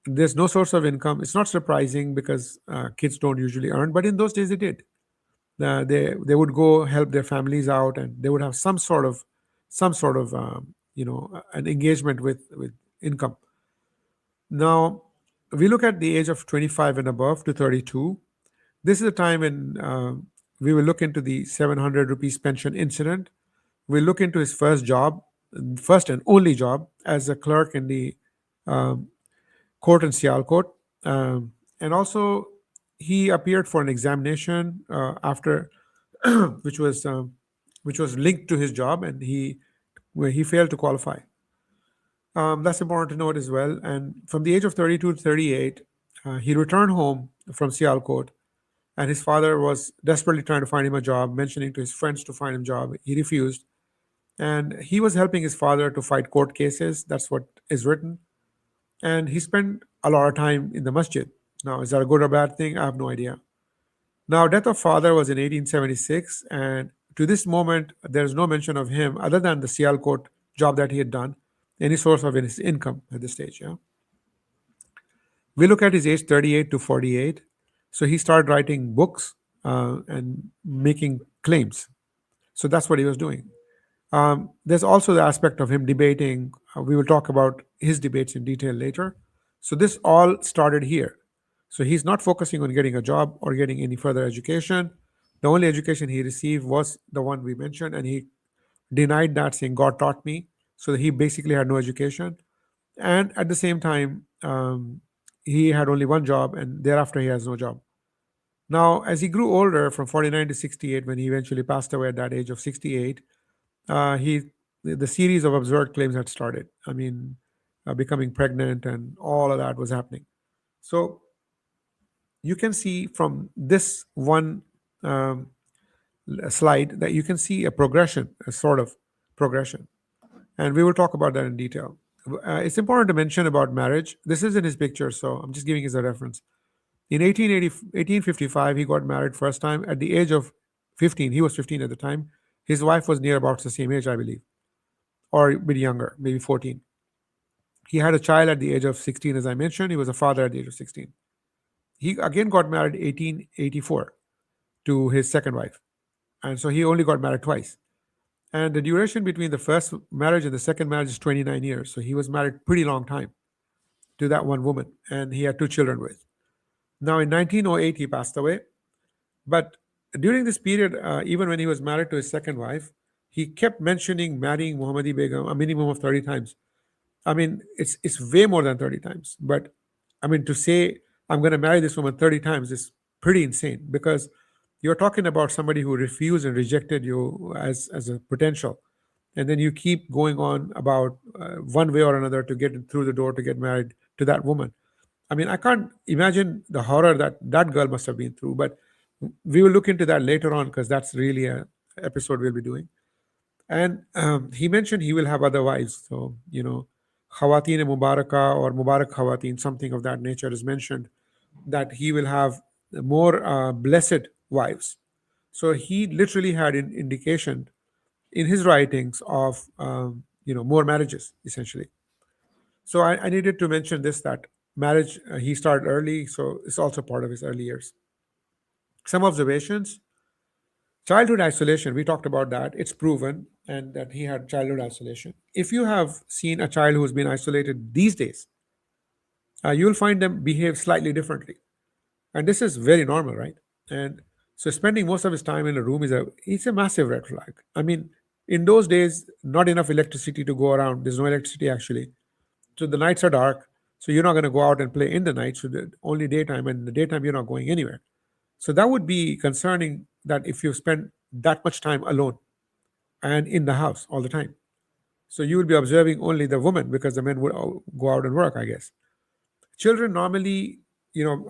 there's no source of income. It's not surprising because kids don't usually earn, but in those days they did. They would go help their families out, and they would have some sort of an engagement with income. Now, we look at the age of 25 and above to 32. This is a time when we will look into the 700 rupees pension incident. We'll look into his first job, first and only job as a clerk in the um, court in Sialkot. And also, he appeared for an examination after, which was which was linked to his job, and he failed to qualify. That's important to note as well. And from the age of 32 to 38, he returned home from Sialkot, and his father was desperately trying to find him a job, mentioning to his friends to find him a job. He refused, and he was helping his father to fight court cases. That's what is written. And he spent a lot of time in the masjid. Now, is that a good or bad thing? I have no idea. Now, death of father was in 1876, and to this moment, there is no mention of him other than the Sialkot job that he had done, any source of his income at this stage. Yeah, we look at his age 38 to 48. So he started writing books and making claims. So that's what he was doing. There's also the aspect of him debating. We will talk about his debates in detail later. So this all started here. So he's not focusing on getting a job or getting any further education. The only education he received was the one we mentioned, and he denied that, saying, God taught me. So he basically had no education. And at the same time, he had only one job, and thereafter he has no job. Now, as he grew older, from 49 to 68, when he eventually passed away at that age of 68, he the series of absurd claims had started. I mean, becoming pregnant and all of that was happening. So you can see from this one um, slide that you can see a progression, a sort of progression, and we will talk about that in detail. It's important to mention about marriage. This is in his picture, so I'm just giving as a reference. In 1855, he got married first time at the age of 15. He was 15 at the time. His wife was near about the same age, I believe, or a bit younger, maybe 14. He had a child at the age of 16, as I mentioned. He was a father at the age of 16. He again got married 1884 to his second wife. And so he only got married twice. And the duration between the first marriage and the second marriage is 29 years. So he was married pretty long time to that one woman. And he had two children with. Now in 1908, he passed away. But during this period, even when he was married to his second wife, he kept mentioning marrying Muhammadi Begum a minimum of 30 times. I mean, it's way more than 30 times. But I mean, to say I'm going to marry this woman 30 times is pretty insane, because you're talking about somebody who refused and rejected you as a potential. And then you keep going on about one way or another to get through the door to get married to that woman. I mean, I can't imagine the horror that that girl must have been through, but we will look into that later on, because that's really a episode we'll be doing. And he mentioned he will have other wives. So, Khawateen Mubaraka or Mubarak Khawateen, something of that nature is mentioned, that he will have more blessed wives. So he literally had an indication in his writings of, more marriages, essentially. So I needed to mention this, that marriage, he started early, so it's also part of his early years. Some observations. Childhood isolation, we talked about that. It's proven, and that he had childhood isolation. If you have seen a child who's been isolated these days, you'll find them behave slightly differently. And this is very normal, right? And so spending most of his time in a room it's a massive red flag. I mean, in those days, not enough electricity to go around. There's no electricity actually. So the nights are dark. So you're not going to go out and play in the night. So only daytime, and in the daytime, you're not going anywhere. So that would be concerning, that if you spend that much time alone and in the house all the time. So you will be observing only the woman, because the men would all go out and work, I guess. Children normally,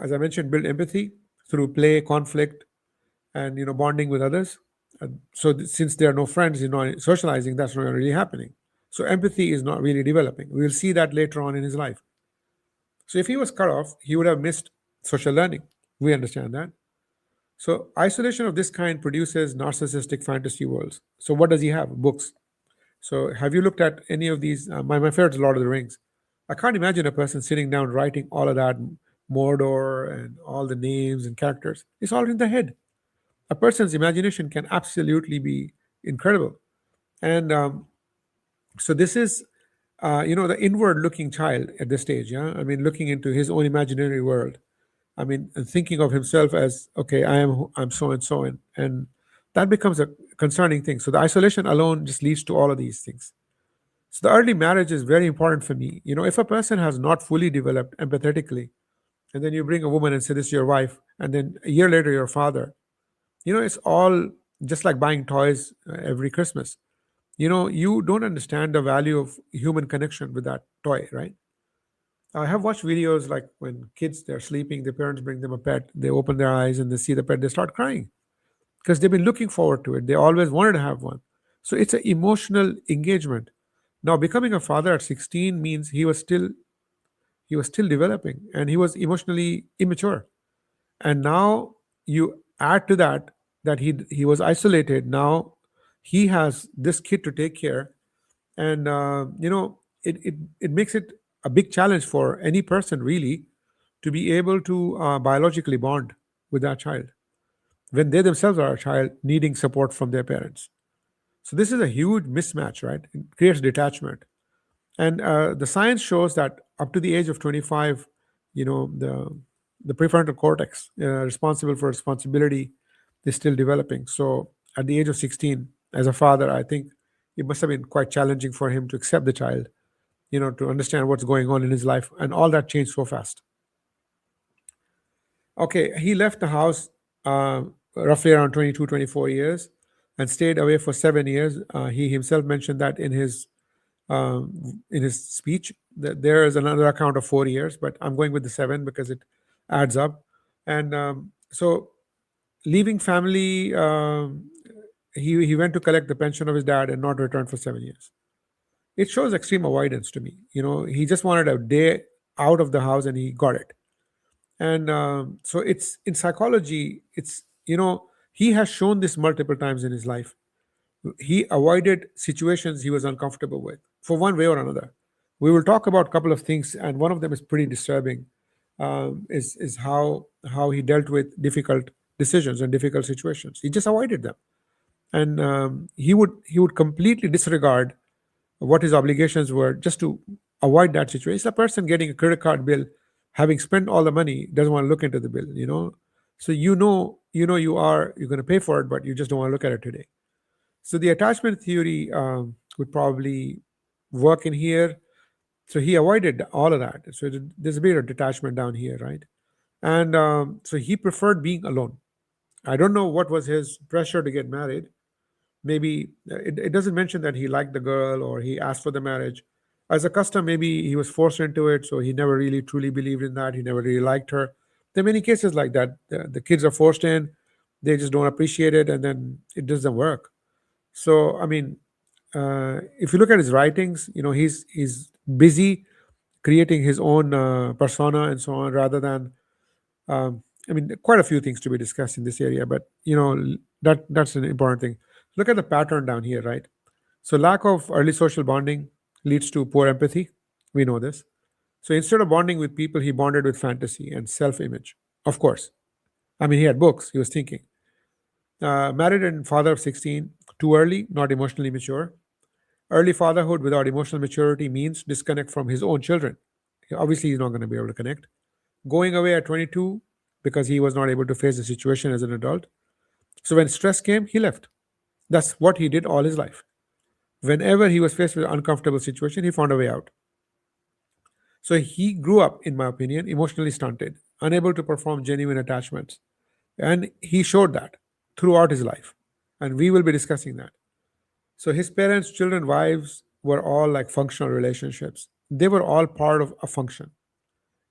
as I mentioned, build empathy through play, conflict, and bonding with others. So since there are no friends, socializing, that's not really happening. So empathy is not really developing. We'll see that later on in his life. So if he was cut off, he would have missed social learning. We understand that. So isolation of this kind produces narcissistic fantasy worlds. So what does he have? Books. So, have you looked at any of these? My favorite is Lord of the Rings. I can't imagine a person sitting down writing all of that Mordor and all the names and characters. It's all in the head. A person's imagination can absolutely be incredible. And so, this is, the inward looking child at this stage. Yeah. I mean, looking into his own imaginary world. I mean, and thinking of himself as, okay, I'm so and so, and that becomes a concerning thing. So the isolation alone just leads to all of these things. So the early marriage is very important for me. If a person has not fully developed empathetically, and then you bring a woman and say this is your wife, and then a year later your father, it's all just like buying toys every Christmas. You don't understand the value of human connection with that toy, right? I have watched videos like when kids they're sleeping, their parents bring them a pet, they open their eyes and they see the pet, they start crying because they've been looking forward to it. They always wanted to have one. So it's an emotional engagement. Now becoming a father at 16 means he was still developing and he was emotionally immature. And now you add to that he was isolated. Now he has this kid to take care, and it makes it a big challenge for any person really to be able to biologically bond with that child when they themselves are a child needing support from their parents. So this is a huge mismatch, right? It creates detachment. And the science shows that up to the age of 25, the prefrontal cortex, responsible for responsibility, is still developing. So at the age of 16, as a father, I think it must have been quite challenging for him to accept the child, to understand what's going on in his life. And all that changed so fast. Okay, he left the house roughly around 22, 24 years and stayed away for 7 years. He himself mentioned that in his speech. There is another account of 4 years, but I'm going with the seven because it adds up. And so, leaving family, he went to collect the pension of his dad and not return for 7 years. It shows extreme avoidance to me. He just wanted a day out of the house and he got it. And so it's in psychology. He has shown this multiple times in his life. He avoided situations he was uncomfortable with for one way or another. We will talk about a couple of things, and one of them is pretty disturbing. Is how he dealt with difficult decisions and difficult situations. He just avoided them, and he would completely disregard what his obligations were just to avoid that situation. It's a person getting a credit card bill, having spent all the money, doesn't want to look into the bill. So you're going to pay for it, but you just don't want to look at it today. So the attachment theory would probably work in here. So he avoided all of that. So there's a bit of detachment down here, right? And so he preferred being alone. I don't know what was his pressure to get married. Maybe it doesn't mention that he liked the girl or he asked for the marriage. As a custom, maybe he was forced into it. So he never really truly believed in that. He never really liked her. There are many cases like that. The kids are forced in, they just don't appreciate it, and then it doesn't work. So, I mean, if you look at his writings, he's busy creating his own persona and so on, rather than. I mean, quite a few things to be discussed in this area, but that's an important thing. Look at the pattern down here, right? So, lack of early social bonding leads to poor empathy. We know this. So, instead of bonding with people, he bonded with fantasy and self-image. Of course, I mean, he had books. He was thinking. Married and father of 16, too early, not emotionally mature. Early fatherhood without emotional maturity means disconnect from his own children. Obviously, he's not going to be able to connect. Going away at 22 because he was not able to face the situation as an adult. So when stress came, he left. That's what he did all his life. Whenever he was faced with an uncomfortable situation, he found a way out. So he grew up, in my opinion, emotionally stunted, unable to perform genuine attachments. And he showed that throughout his life. And we will be discussing that. So his parents, children, wives were all like functional relationships. They were all part of a function.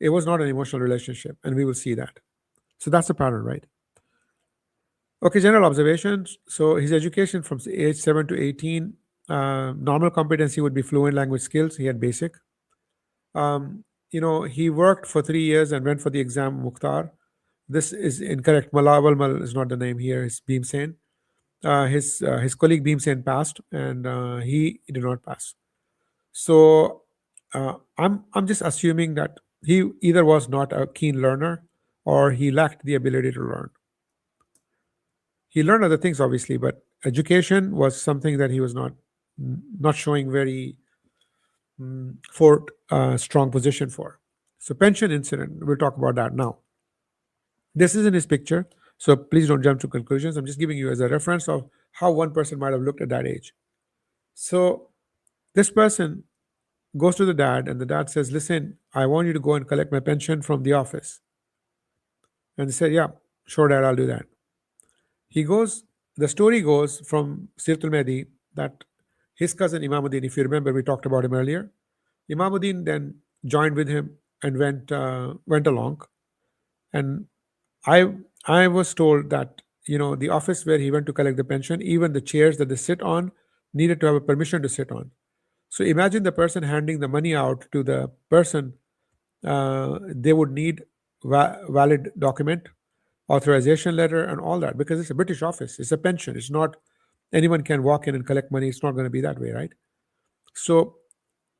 It was not an emotional relationship, and we will see that. So that's the pattern, right? Okay, general observations. So his education from age 7 to 18, normal competency would be fluent language skills. He had basic. He worked for 3 years and went for the exam Mukhtar. This is incorrect. Malawal Mal is not the name here. It's Bhimsen. His colleague Bhimsen passed, and he did not pass. So I'm just assuming that he either was not a keen learner or he lacked the ability to learn. He learned other things, obviously, but education was something that he was not showing very for strong position for. So pension incident, we'll talk about that now. This is in his picture, so please don't jump to conclusions. I'm just giving you as a reference of how one person might have looked at that age. So this person goes to the dad, and the dad says, "Listen, I want you to go and collect my pension from the office." And they said, "Yeah, sure, dad, I'll do that." He goes. The story goes from Sirtul Mehdi that his cousin Imamuddin, if you remember, we talked about him earlier. Imamuddin then joined with him and went along. And I I was told that the office where he went to collect the pension, even the chairs that they sit on, needed to have a permission to sit on. So imagine the person handing the money out to the person. They would need valid document, authorization letter, and all that because it's a British office. It's a pension. It's not anyone can walk in and collect money. It's not going to be that way, right? So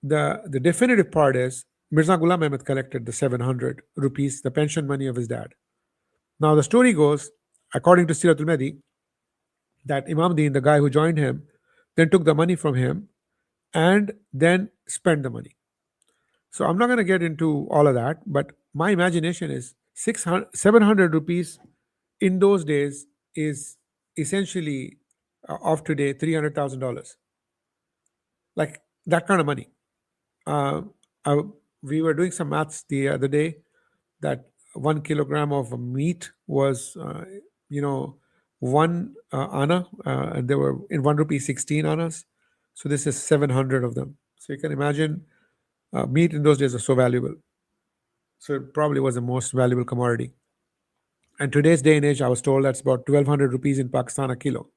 the definitive part is Mirza Ghulam Ahmed collected the 700 rupees, the pension money of his dad. Now the story goes, according to Siratul Mehdi, that Imam Din, the guy who joined him, then took the money from him and then spent the money. So I'm not going to get into all of that, but my imagination is 600, 700 rupees in those days is essentially of today $300,000, like that kind of money. Uh, I, we were doing some maths the other day that 1 kilogram of meat was, you know, one anna, and there were in 1 rupee 16 annas. So this is 700 of them. So you can imagine meat in those days was so valuable. So it probably was the most valuable commodity. And today's day and age, I was told that's about 1,200 rupees in Pakistan a kilo.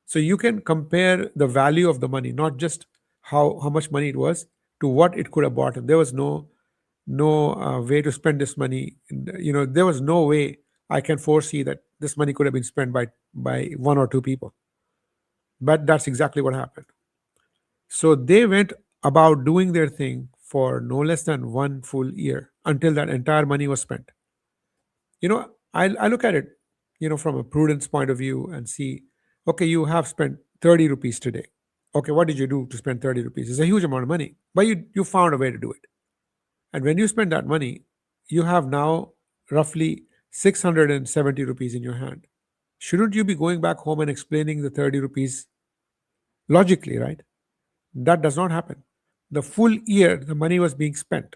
So you can compare the value of the money, not just how much money it was, to what it could have bought. And there was no way to spend this money. There was no way I can foresee that this money could have been spent by one or two people. But that's exactly what happened. So they went about doing their thing for no less than one full year until that entire money was spent. I look at it, from a prudence point of view and see, okay, you have spent 30 rupees today. Okay, what did you do to spend 30 rupees? It's a huge amount of money, but you found a way to do it. And when you spend that money, you have now roughly 670 rupees in your hand. Shouldn't you be going back home and explaining the 30 rupees logically, right? That does not happen. The full year, the money was being spent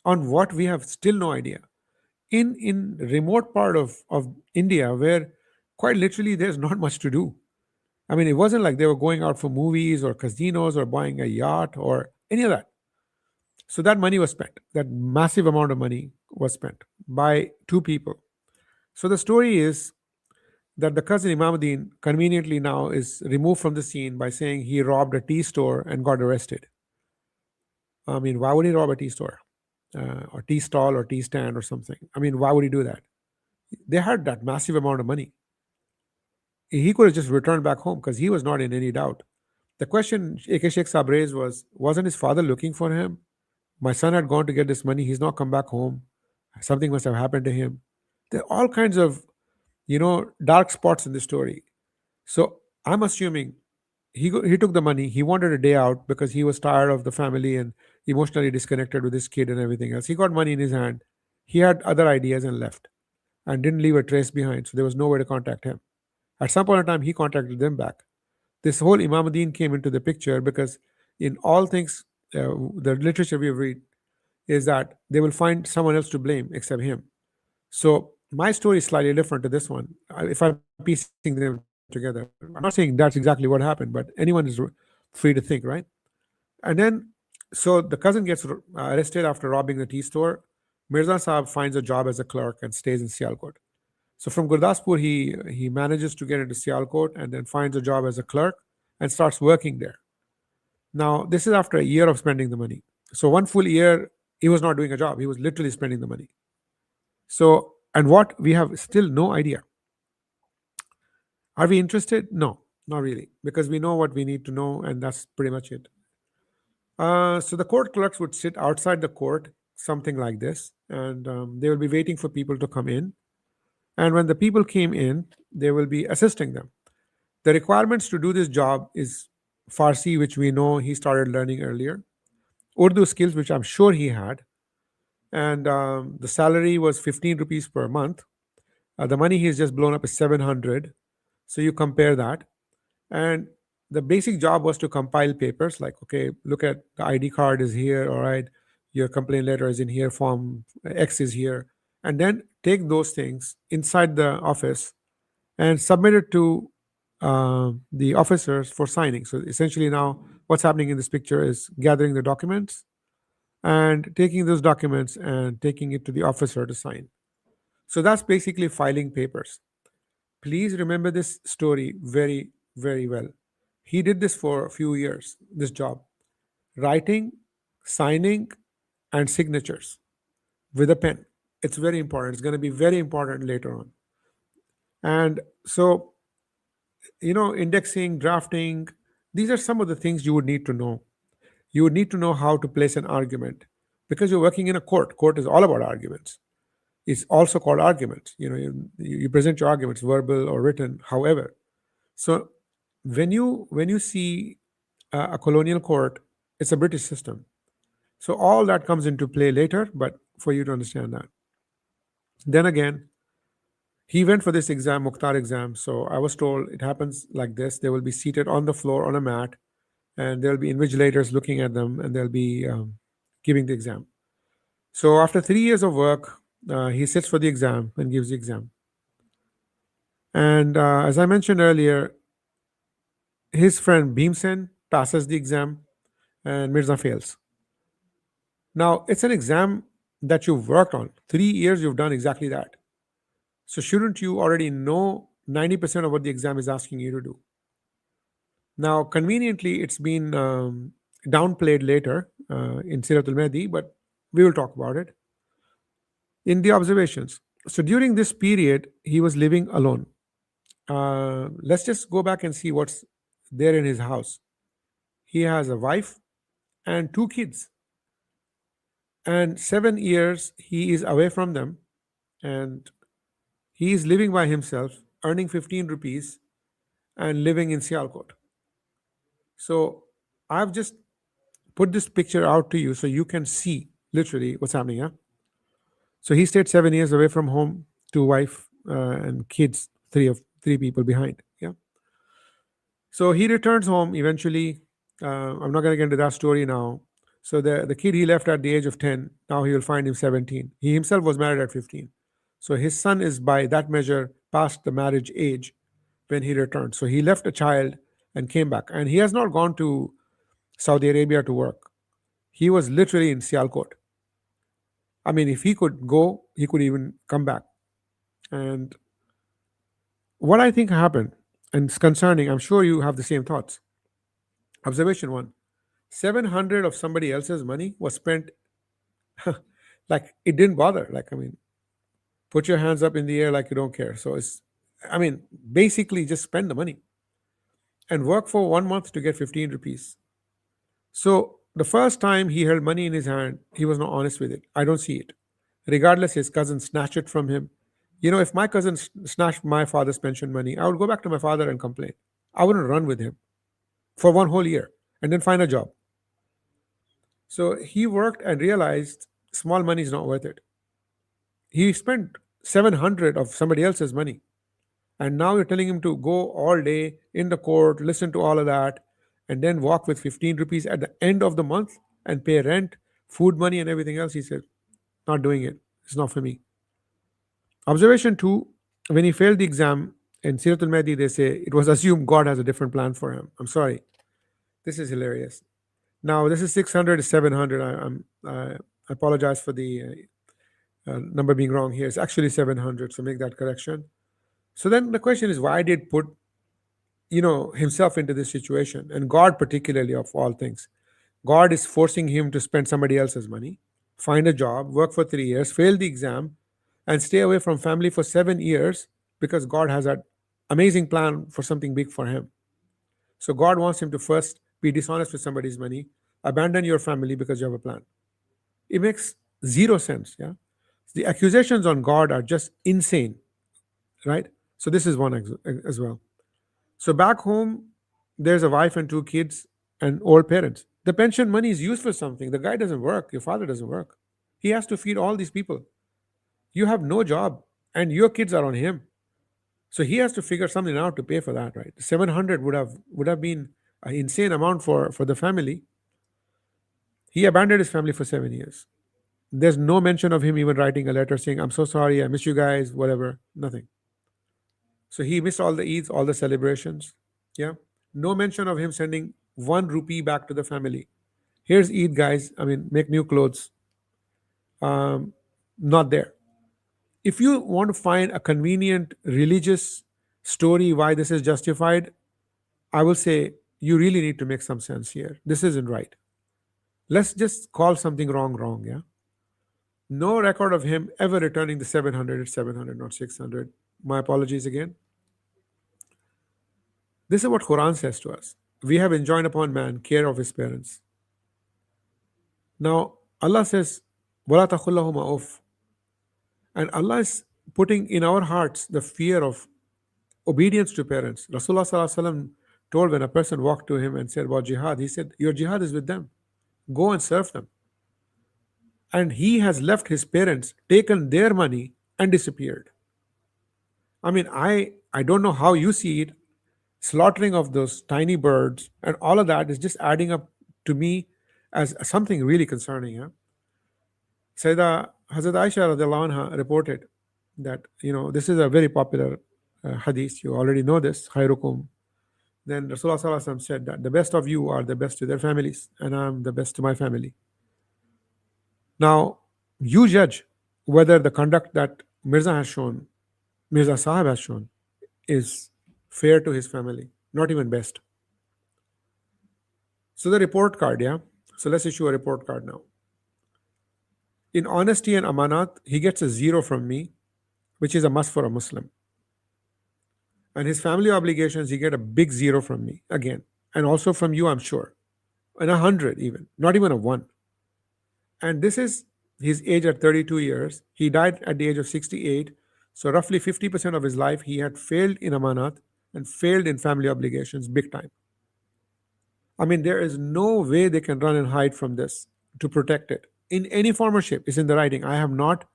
on what we have still no idea. In remote part of India, where quite literally there's not much to do. I mean, it wasn't like they were going out for movies or casinos or buying a yacht or any of that. So that money was spent. That massive amount of money was spent by two people. So the story is that the cousin Imamuddin conveniently now is removed from the scene by saying he robbed a tea store and got arrested. I mean, why would he rob a tea store or tea stall or tea stand or something? I mean, why would he do that? They had that massive amount of money. He could have just returned back home because he was not in any doubt. The question AK Sheikh Saab raised wasn't his father looking for him? My son had gone to get this money. He's not come back home. Something must have happened to him. There are all kinds of, dark spots in the story. So I'm assuming he took the money. He wanted a day out because he was tired of the family and emotionally disconnected with his kid and everything else. He got money in his hand. He had other ideas and left and didn't leave a trace behind. So there was no way to contact him. At some point in time, he contacted them back. This whole Imamuddin came into the picture because in all things, the literature we read is that they will find someone else to blame except him. So my story is slightly different to this one. If I'm piecing them together, I'm not saying that's exactly what happened, but anyone is free to think, right? And then, so the cousin gets arrested after robbing the tea store. Mirza Saab finds a job as a clerk and stays in Sialkot. So from Gurdaspur, he manages to get into Sialkot and then finds a job as a clerk and starts working there. Now, this is after a year of spending the money. So one full year, he was not doing a job. He was literally spending the money. So, and what we have still no idea. Are we interested? No. Not really, because we know what we need to know, and that's pretty much it. So the court clerks would sit outside the court, something like this, and they will be waiting for people to come in. And when the people came in, they will be assisting them. The requirements to do this job is Farsi, which we know he started learning earlier, Urdu skills, which I'm sure he had, and the salary was 15 rupees per month. The money he's just blown up is 700. So you compare that. And the basic job was to compile papers like, okay, look at the ID card is here, all right, your complaint letter is in here, form X is here. And then take those things inside the office and submit it to the officers for signing. So essentially, now what's happening in this picture is gathering the documents and taking those documents and taking it to the officer to sign. So that's basically filing papers. Please remember this story very, very well. He did this for a few years, this job, writing, signing, and signatures with a pen. It's very important. It's going to be very important later on. And so, indexing, drafting, these are some of the things you would need to know. You would need to know how to place an argument because you're working in a court. Court is all about arguments. It's also called arguments. You present your arguments, verbal or written, however. So when you see a colonial court, it's a British system. So all that comes into play later, but for you to understand that. Then again, he went for this exam, Mukhtar exam. So I was told it happens like this. They will be seated on the floor on a mat, and there'll be invigilators looking at them, and they'll be giving the exam. So after 3 years of work, he sits for the exam and gives the exam. And as I mentioned earlier, his friend Bhimsen passes the exam and Mirza fails. Now, it's an exam that you've worked on. 3 years you've done exactly that. So, shouldn't you already know 90% of what the exam is asking you to do? Now, conveniently, it's been downplayed later in Sirat al Mahdi, but we will talk about it in the observations. So, during this period, he was living alone. Let's just go back and see what's there in his house. He has a wife and two kids, and 7 years he is away from them, and he is living by himself, earning 15 rupees and living in Sialkot. So I've just put this picture out to you so you can see literally what's happening. Yeah. So he stayed 7 years away from home, two wife and kids, three people behind. Yeah. So he returns home eventually. I'm not going to get into that story now. So the kid he left at the age of 10, now he will find him 17. He himself was married at 15. So his son is by that measure past the marriage age when he returned. So he left a child and came back. And he has not gone to Saudi Arabia to work. He was literally in Sialkot. I mean, if he could go, he could even come back. And what I think happened, and it's concerning, I'm sure you have the same thoughts. Observation one, 700 of somebody else's money was spent like it didn't bother. Like, I mean, put your hands up in the air like you don't care. So basically just spend the money and work for 1 month to get 15 rupees. So the first time he held money in his hand, he was not honest with it. I don't see it. Regardless, his cousin snatched it from him. If my cousin snatched my father's pension money, I would go back to my father and complain. I wouldn't run with him for 1 whole year and then find a job. So he worked and realized small money is not worth it. He spent 700 of somebody else's money. And now you're telling him to go all day in the court, listen to all of that, and then walk with 15 rupees at the end of the month and pay rent, food money, and everything else. He said, not doing it. It's not for me. Observation two, when he failed the exam in Sirat al Mahdi, they say it was assumed God has a different plan for him. I'm sorry. This is hilarious. Now, this is 600 is 700. I apologize for the number being wrong here. It's actually 700, so make that correction. So then the question is, why did put himself into this situation, and God particularly of all things? God is forcing him to spend somebody else's money, find a job, work for 3 years, fail the exam, and stay away from family for 7 years because God has an amazing plan for something big for him. So God wants him to first be dishonest with somebody's money, abandon your family because you have a plan. It makes zero sense. Yeah. The accusations on God are just insane, right? So this is one as well. So back home, there's a wife and two kids and old parents. The pension money is used for something. The guy doesn't work. Your father doesn't work. He has to feed all these people. You have no job, and your kids are on him. So he has to figure something out to pay for that, right? 700 would have been an insane amount for the family. He abandoned his family for 7 years. There's no mention of him even writing a letter saying, "I'm so sorry, I miss you guys," whatever. Nothing. So he missed all the Eids, all the celebrations. Yeah. No mention of him sending 1 rupee back to the family. Here's Eid, guys. I mean, make new clothes. Um, Not there. If you want to find a convenient religious story why this is justified, I will say you really need to make some sense here. This isn't right. Let's just call something wrong wrong, yeah? No record of him ever returning the 700 at 700, not 600. My apologies again. This is what Quran says to us. We have enjoined upon man care of his parents. Now, Allah says, وَلَا تَخُلَّهُمَا أُفْ. And Allah is putting in our hearts the fear of obedience to parents. Rasulullah Sallallahu Alaihi Wasallam told when a person walked to him and said about jihad, he said, your jihad is with them. Go and serve them. And he has left his parents, taken their money, and disappeared. I mean, I don't know how you see it. Slaughtering of those tiny birds and all of that is just adding up to me as something really concerning. Yeah? Sayyidah Hazrat Aisha radiallahu anha reported that, this is a very popular hadith. You already know this. Khairukum. Then Rasulullah Sallallahu Alaihi Wasallam said that the best of you are the best to their families, and I'm the best to my family. Now, you judge whether the conduct that Mirza Sahib has shown, is fair to his family, not even best. So the report card, yeah? So let's issue a report card now. In honesty and amanat, he gets a 0 from me, which is a must for a Muslim. And his family obligations, he get a big 0 from me, again. And also from you, I'm sure. And 100 even, not even a 1. And this is his age at 32 years. He died at the age of 68. So roughly 50% of his life, he had failed in amanat and failed in family obligations big time. I mean, there is no way they can run and hide from this to protect it in any form or shape. It's in the writing. I have not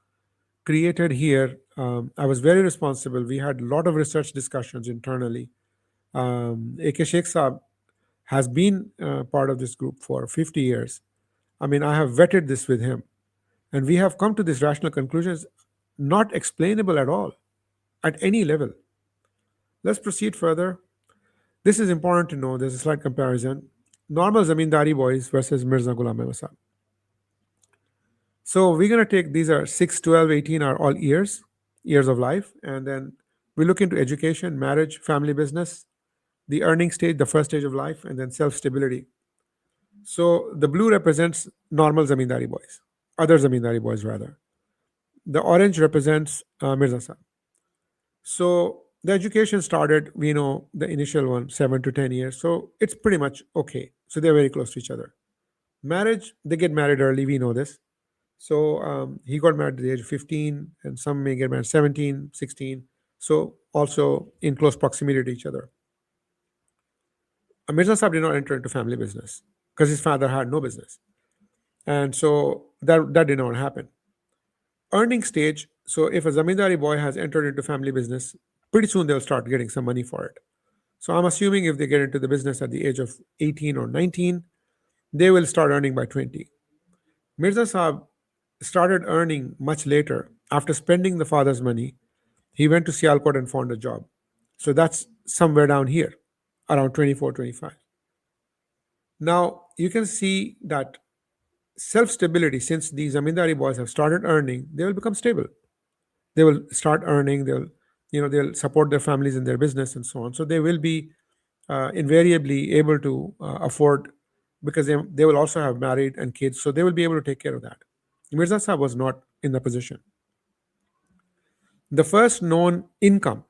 created here. I was very responsible. We had a lot of research discussions internally. AK Sheikh Saab has been part of this group for 50 years. I mean, I have vetted this with him. And we have come to these rational conclusions, not explainable at all, at any level. Let's proceed further. This is important to know. There's a slight comparison. Normal Zamindari boys versus Mirza Ghulam Ahmad Sahib. So we're going to take, these are 6, 12, 18 are all years of life. And then we look into education, marriage, family business, the earning stage, the first stage of life, and then self-stability. So the blue represents normal Zamindari boys, other Zamindari boys rather. The orange represents Mirza Sahib. So the education started, we know the initial one, 7 to 10 years. So it's pretty much okay. So they're very close to each other. Marriage, they get married early. We know this. So he got married at the age of 15, and some may get married 17, 16. So also in close proximity to each other. Mirza Sahib did not enter into family business because his father had no business. And so that did not happen. Earning stage, so if a Zamindari boy has entered into family business, pretty soon they'll start getting some money for it. So I'm assuming if they get into the business at the age of 18 or 19, they will start earning by 20. Mirza Sahib started earning much later. After spending the father's money, he went to Sialkot and found a job. So that's somewhere down here, around 24, 25. Now, you can see that self-stability, since these Zamindari boys have started earning, they will become stable. They will start earning, they'll support their families in their business and so on. So they will be invariably able to afford, because they will also have married and kids, so they will be able to take care of that. Mirza Sahib was not in the position. The first known income,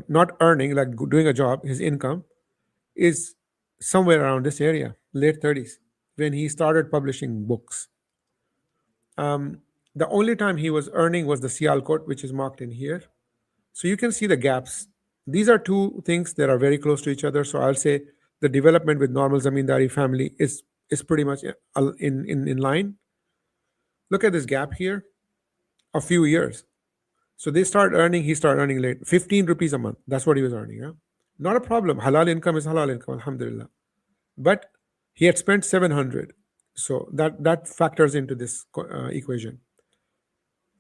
not earning, like doing a job, his income is somewhere around this area, late 30s, when he started publishing books. The only time he was earning was the Sialkot, which is marked in here. So you can see the gaps. These are two things that are very close to each other. So I'll say the development with normal Zamindari family is pretty much in line. Look at this gap here, a few years. So they start earning, he started earning late, 15 rupees a month. That's what he was earning. Yeah? Not a problem. Halal income is halal income, alhamdulillah. But he had spent 700. So that factors into this equation.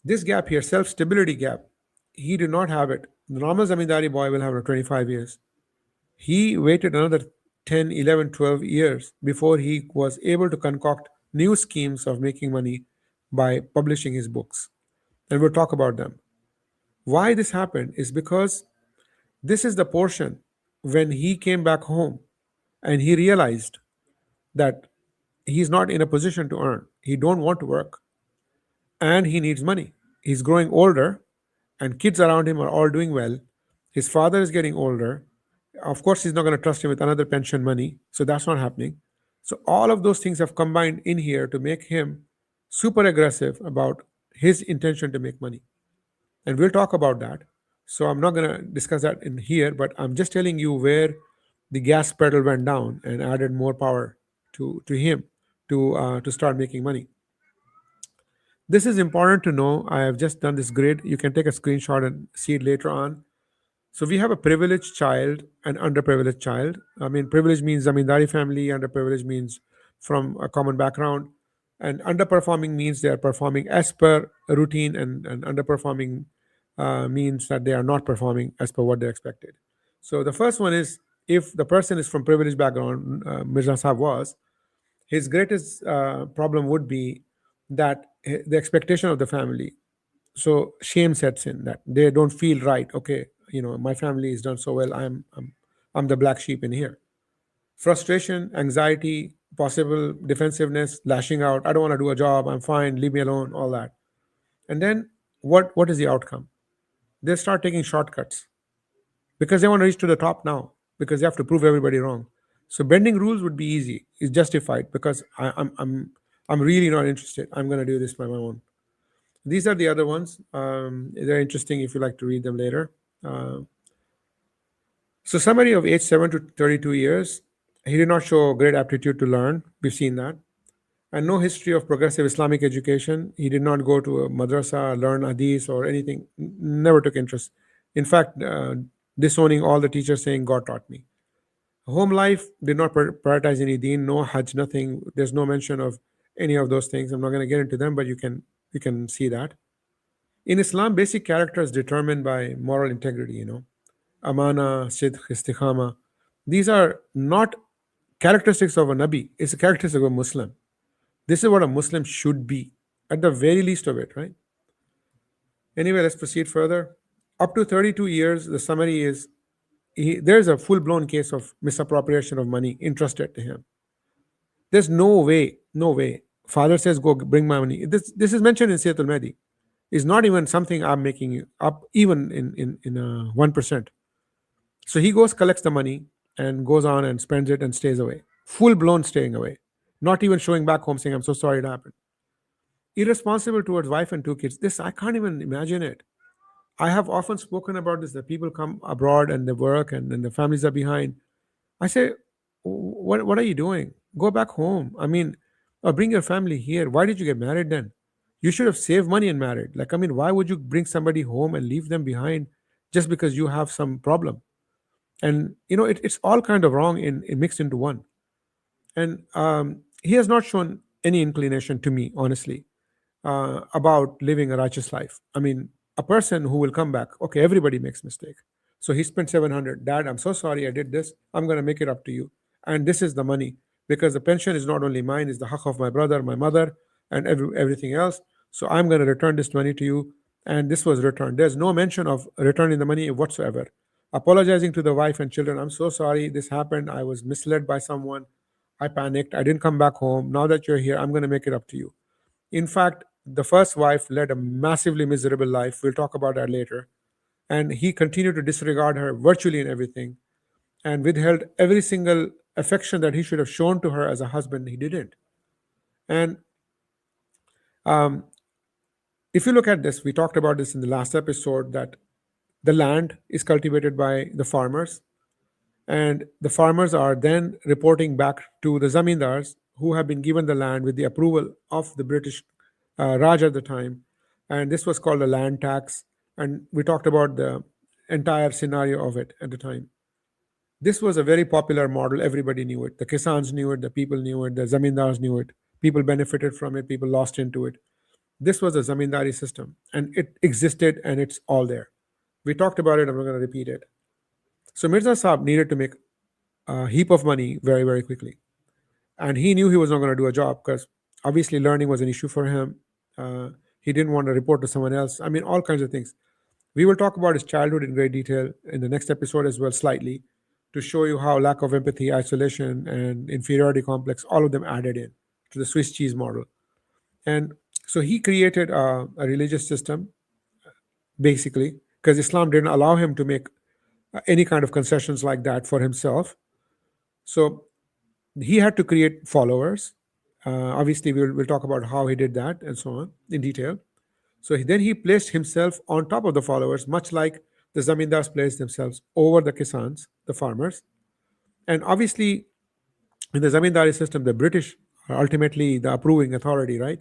This gap here, self-stability gap, he did not have it. The normal Zamindari boy will have it 25 years. He waited another 10, 11, 12 years before he was able to concoct new schemes of making money by publishing his books. And we'll talk about them. Why this happened is because this is the portion when he came back home and he realized that he's not in a position to earn. He don't want to work and he needs money. He's growing older and kids around him are all doing well. His father is getting older. Of course, he's not going to trust him with another pension money. So that's not happening. So all of those things have combined in here to make him super aggressive about his intention to make money. And we'll talk about that. So I'm not going to discuss that in here, but I'm just telling you where the gas pedal went down and added more power to him to start making money. This is important to know. I have just done this grid. You can take a screenshot and see it later on. So we have a privileged child and underprivileged child. I mean, privileged means zamindari family, underprivileged means from a common background, and underperforming means they are performing as per routine, and underperforming means that they are not performing as per what they expected. So the first one is if the person is from privileged background, Mirza Sahab was, his greatest problem would be that the expectation of the family. So shame sets in that they don't feel right. Okay, my family is done so well. I'm the black sheep in here. Frustration, anxiety, possible defensiveness, lashing out. I don't want to do a job. I'm fine. Leave me alone. All that. And then what is the outcome? They start taking shortcuts because they want to reach to the top now because they have to prove everybody wrong. So bending rules would be easy. It's justified because I'm really not interested. I'm going to do this by my own. These are the other ones. They're interesting if you like to read them later. So summary of age 7 to 32 years. He did not show great aptitude to learn. We've seen that. And no history of progressive Islamic education. He did not go to a madrasa, learn hadith or anything. Never took interest. In fact, disowning all the teachers saying, God taught me. Home life did not prioritize any deen, no hajj, nothing. There's no mention of any of those things. I'm not going to get into them, but you can see that. In Islam, basic character is determined by moral integrity, amana, sidq, istikhama. These are not characteristics of a Nabi, it's a characteristic of a Muslim. This is what a Muslim should be, at the very least of it, right? Anyway, let's proceed further. Up to 32 years, the summary is there's a full-blown case of misappropriation of money entrusted to him. There's no way. Father says, go bring my money. This is mentioned in Sayyid al-Mahdi. It's not even something I'm making up, even in 1%. So he goes, collects the money, and goes on and spends it and stays away. Full-blown staying away. Not even showing back home saying, I'm so sorry it happened. Irresponsible towards wife and two kids. This, I can't even imagine it. I have often spoken about this, that people come abroad and they work and then the families are behind. I say, what are you doing? Go back home. I mean, or bring your family here. Why did you get married then? You should have saved money and married. Like, I mean, why would you bring somebody home and leave them behind just because you have some problem? And, it's all kind of wrong in mixed into one. And he has not shown any inclination to me, honestly, about living a righteous life. I mean, a person who will come back, okay, everybody makes mistake. So he spent 700. Dad, I'm so sorry I did this. I'm going to make it up to you. And this is the money because the pension is not only mine, it's the haqq of my brother, my mother, and everything else. So I'm going to return this money to you. And this was returned. There's no mention of returning the money whatsoever. Apologizing to the wife and children. I'm so sorry this happened. I was misled by someone. I panicked. I didn't come back home. Now that you're here, I'm going to make it up to you. In fact, the first wife led a massively miserable life. We'll talk about that later. And he continued to disregard her virtually in everything and withheld every single affection that he should have shown to her as a husband, he didn't. And um, if you look at this, we talked about this in the last episode, that the land is cultivated by the farmers, and the farmers are then reporting back to the zamindars who have been given the land with the approval of the British Raj at the time. And this was called a land tax. And we talked about the entire scenario of it at the time. This was a very popular model. Everybody knew it. The Kisans knew it, the people knew it, the zamindars knew it. People benefited from it, people lost into it. This was a zamindari system, and it existed, and it's all there. We talked about it, I'm not going to repeat it. So Mirza Saab needed to make a heap of money very, very quickly. And he knew he was not going to do a job because obviously learning was an issue for him. He didn't want to report to someone else. I mean, all kinds of things. We will talk about his childhood in great detail in the next episode as well, slightly, to show you how lack of empathy, isolation, and inferiority complex, all of them added in to the Swiss cheese model. And so he created a religious system, basically, because Islam didn't allow him to make any kind of concessions like that for himself. So he had to create followers. Obviously, we'll talk about how he did that and so on in detail. So then he placed himself on top of the followers, much like the zamindars placed themselves over the kisans, the farmers. And obviously, in the zamindari system, the British are ultimately the approving authority, right?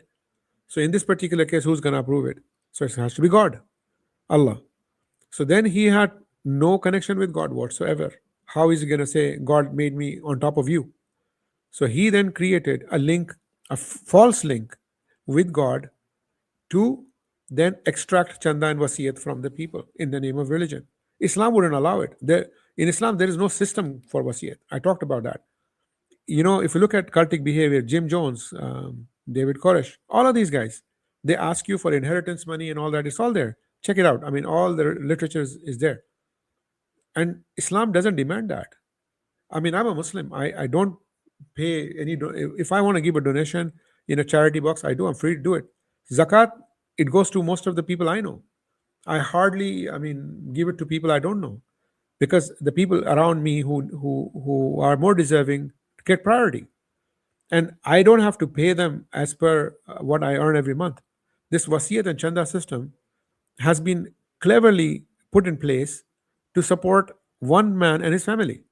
So in this particular case, who's going to approve it? So it has to be God, Allah. So then he had no connection with God whatsoever. How is he going to say, God made me on top of you? So he then created a link, a false link with God to then extract chanda and wasiyat from the people in the name of religion. Islam wouldn't allow it. In Islam, there is no system for wasiyat. I talked about that. If you look at cultic behavior, Jim Jones, David Koresh, all of these guys, they ask you for inheritance money and all that. It's all there. Check it out. I mean, all the literature is there. And Islam doesn't demand that. I mean, I'm a Muslim. I don't pay any. If I want to give a donation in a charity box, I do. I'm free to do it. Zakat, it goes to most of the people I know. I hardly, give it to people I don't know, because the people around me who are more deserving get priority, and I don't have to pay them as per what I earn every month. This wasiyat and chanda system has been cleverly put in place to support one man and his family,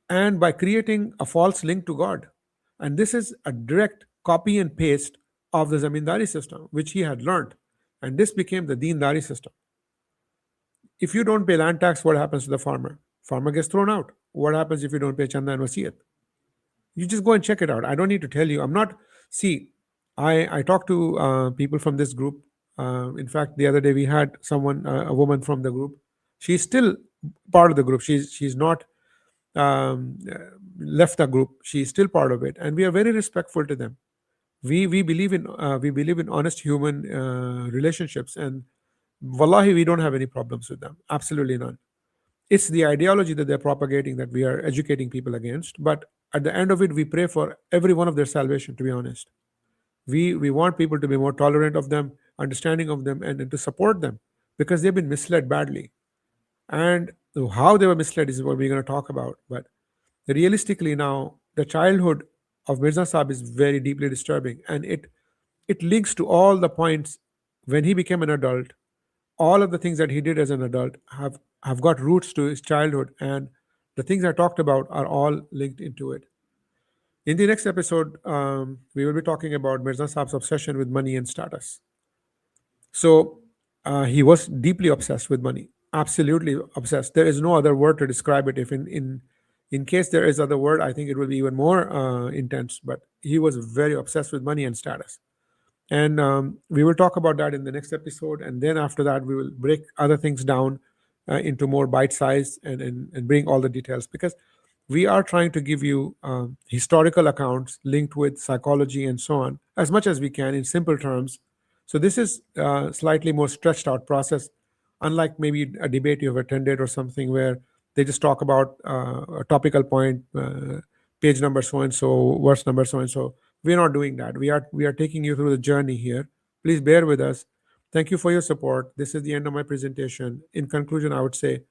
and by creating a false link to God. And this is a direct copy and paste of the zamindari system, which he had learned. And this became the deendari system. If you don't pay land tax, what happens to the farmer? Farmer gets thrown out. What happens if you don't pay chanda and wasiyat? You just go and check it out. I don't need to tell you. I talked to people from this group. In fact, the other day we had someone, a woman from the group. She's still part of the group. She's not um, left the group. She's still part of it, and we are very respectful to them. We believe in honest human relationships, and wallahi, we don't have any problems with them. Absolutely none. It's the ideology that they're propagating that we are educating people against. But at the end of it, we pray for every one of their salvation. To be honest, we want people to be more tolerant of them, understanding of them, and to support them, because they've been misled badly. And how they were misled is what we're going to talk about. But realistically, now the childhood of Mirza Saab is very deeply disturbing, and it links to all the points when he became an adult. All of the things that he did as an adult have got roots to his childhood, and the things I talked about are all linked into it. In the next episode, we will be talking about Mirza Saab's obsession with money and status. So he was deeply obsessed with money, absolutely obsessed. There is no other word to describe it. If in case there is other word, I think it will be even more intense. But he was very obsessed with money and status. And we will talk about that in the next episode. And then after that, we will break other things down into more bite size, and bring all the details, because we are trying to give you historical accounts linked with psychology and so on as much as we can in simple terms. So this is slightly more stretched out process, unlike maybe a debate you've attended or something where they just talk about a topical point, page number so and so, verse number so and so. We're not doing that. We are taking you through the journey here. Please bear with us. Thank you for your support. This is the end of my presentation. In conclusion, I would say,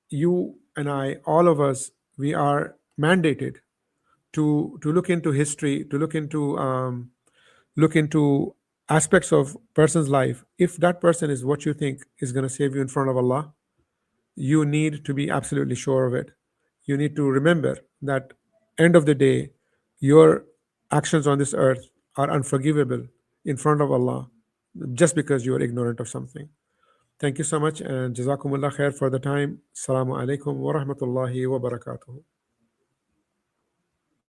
you and I, all of us, we are mandated to look into history, to look into aspects of person's life. If that person is what you think is going to save you in front of Allah, you need to be absolutely sure of it. You need to remember that end of the day, your actions on this earth are unforgivable in front of Allah just because you are ignorant of something. Thank you so much and Jazakumullah khair for the time. Assalamu alaikum wa rahmatullahi wa barakatuh.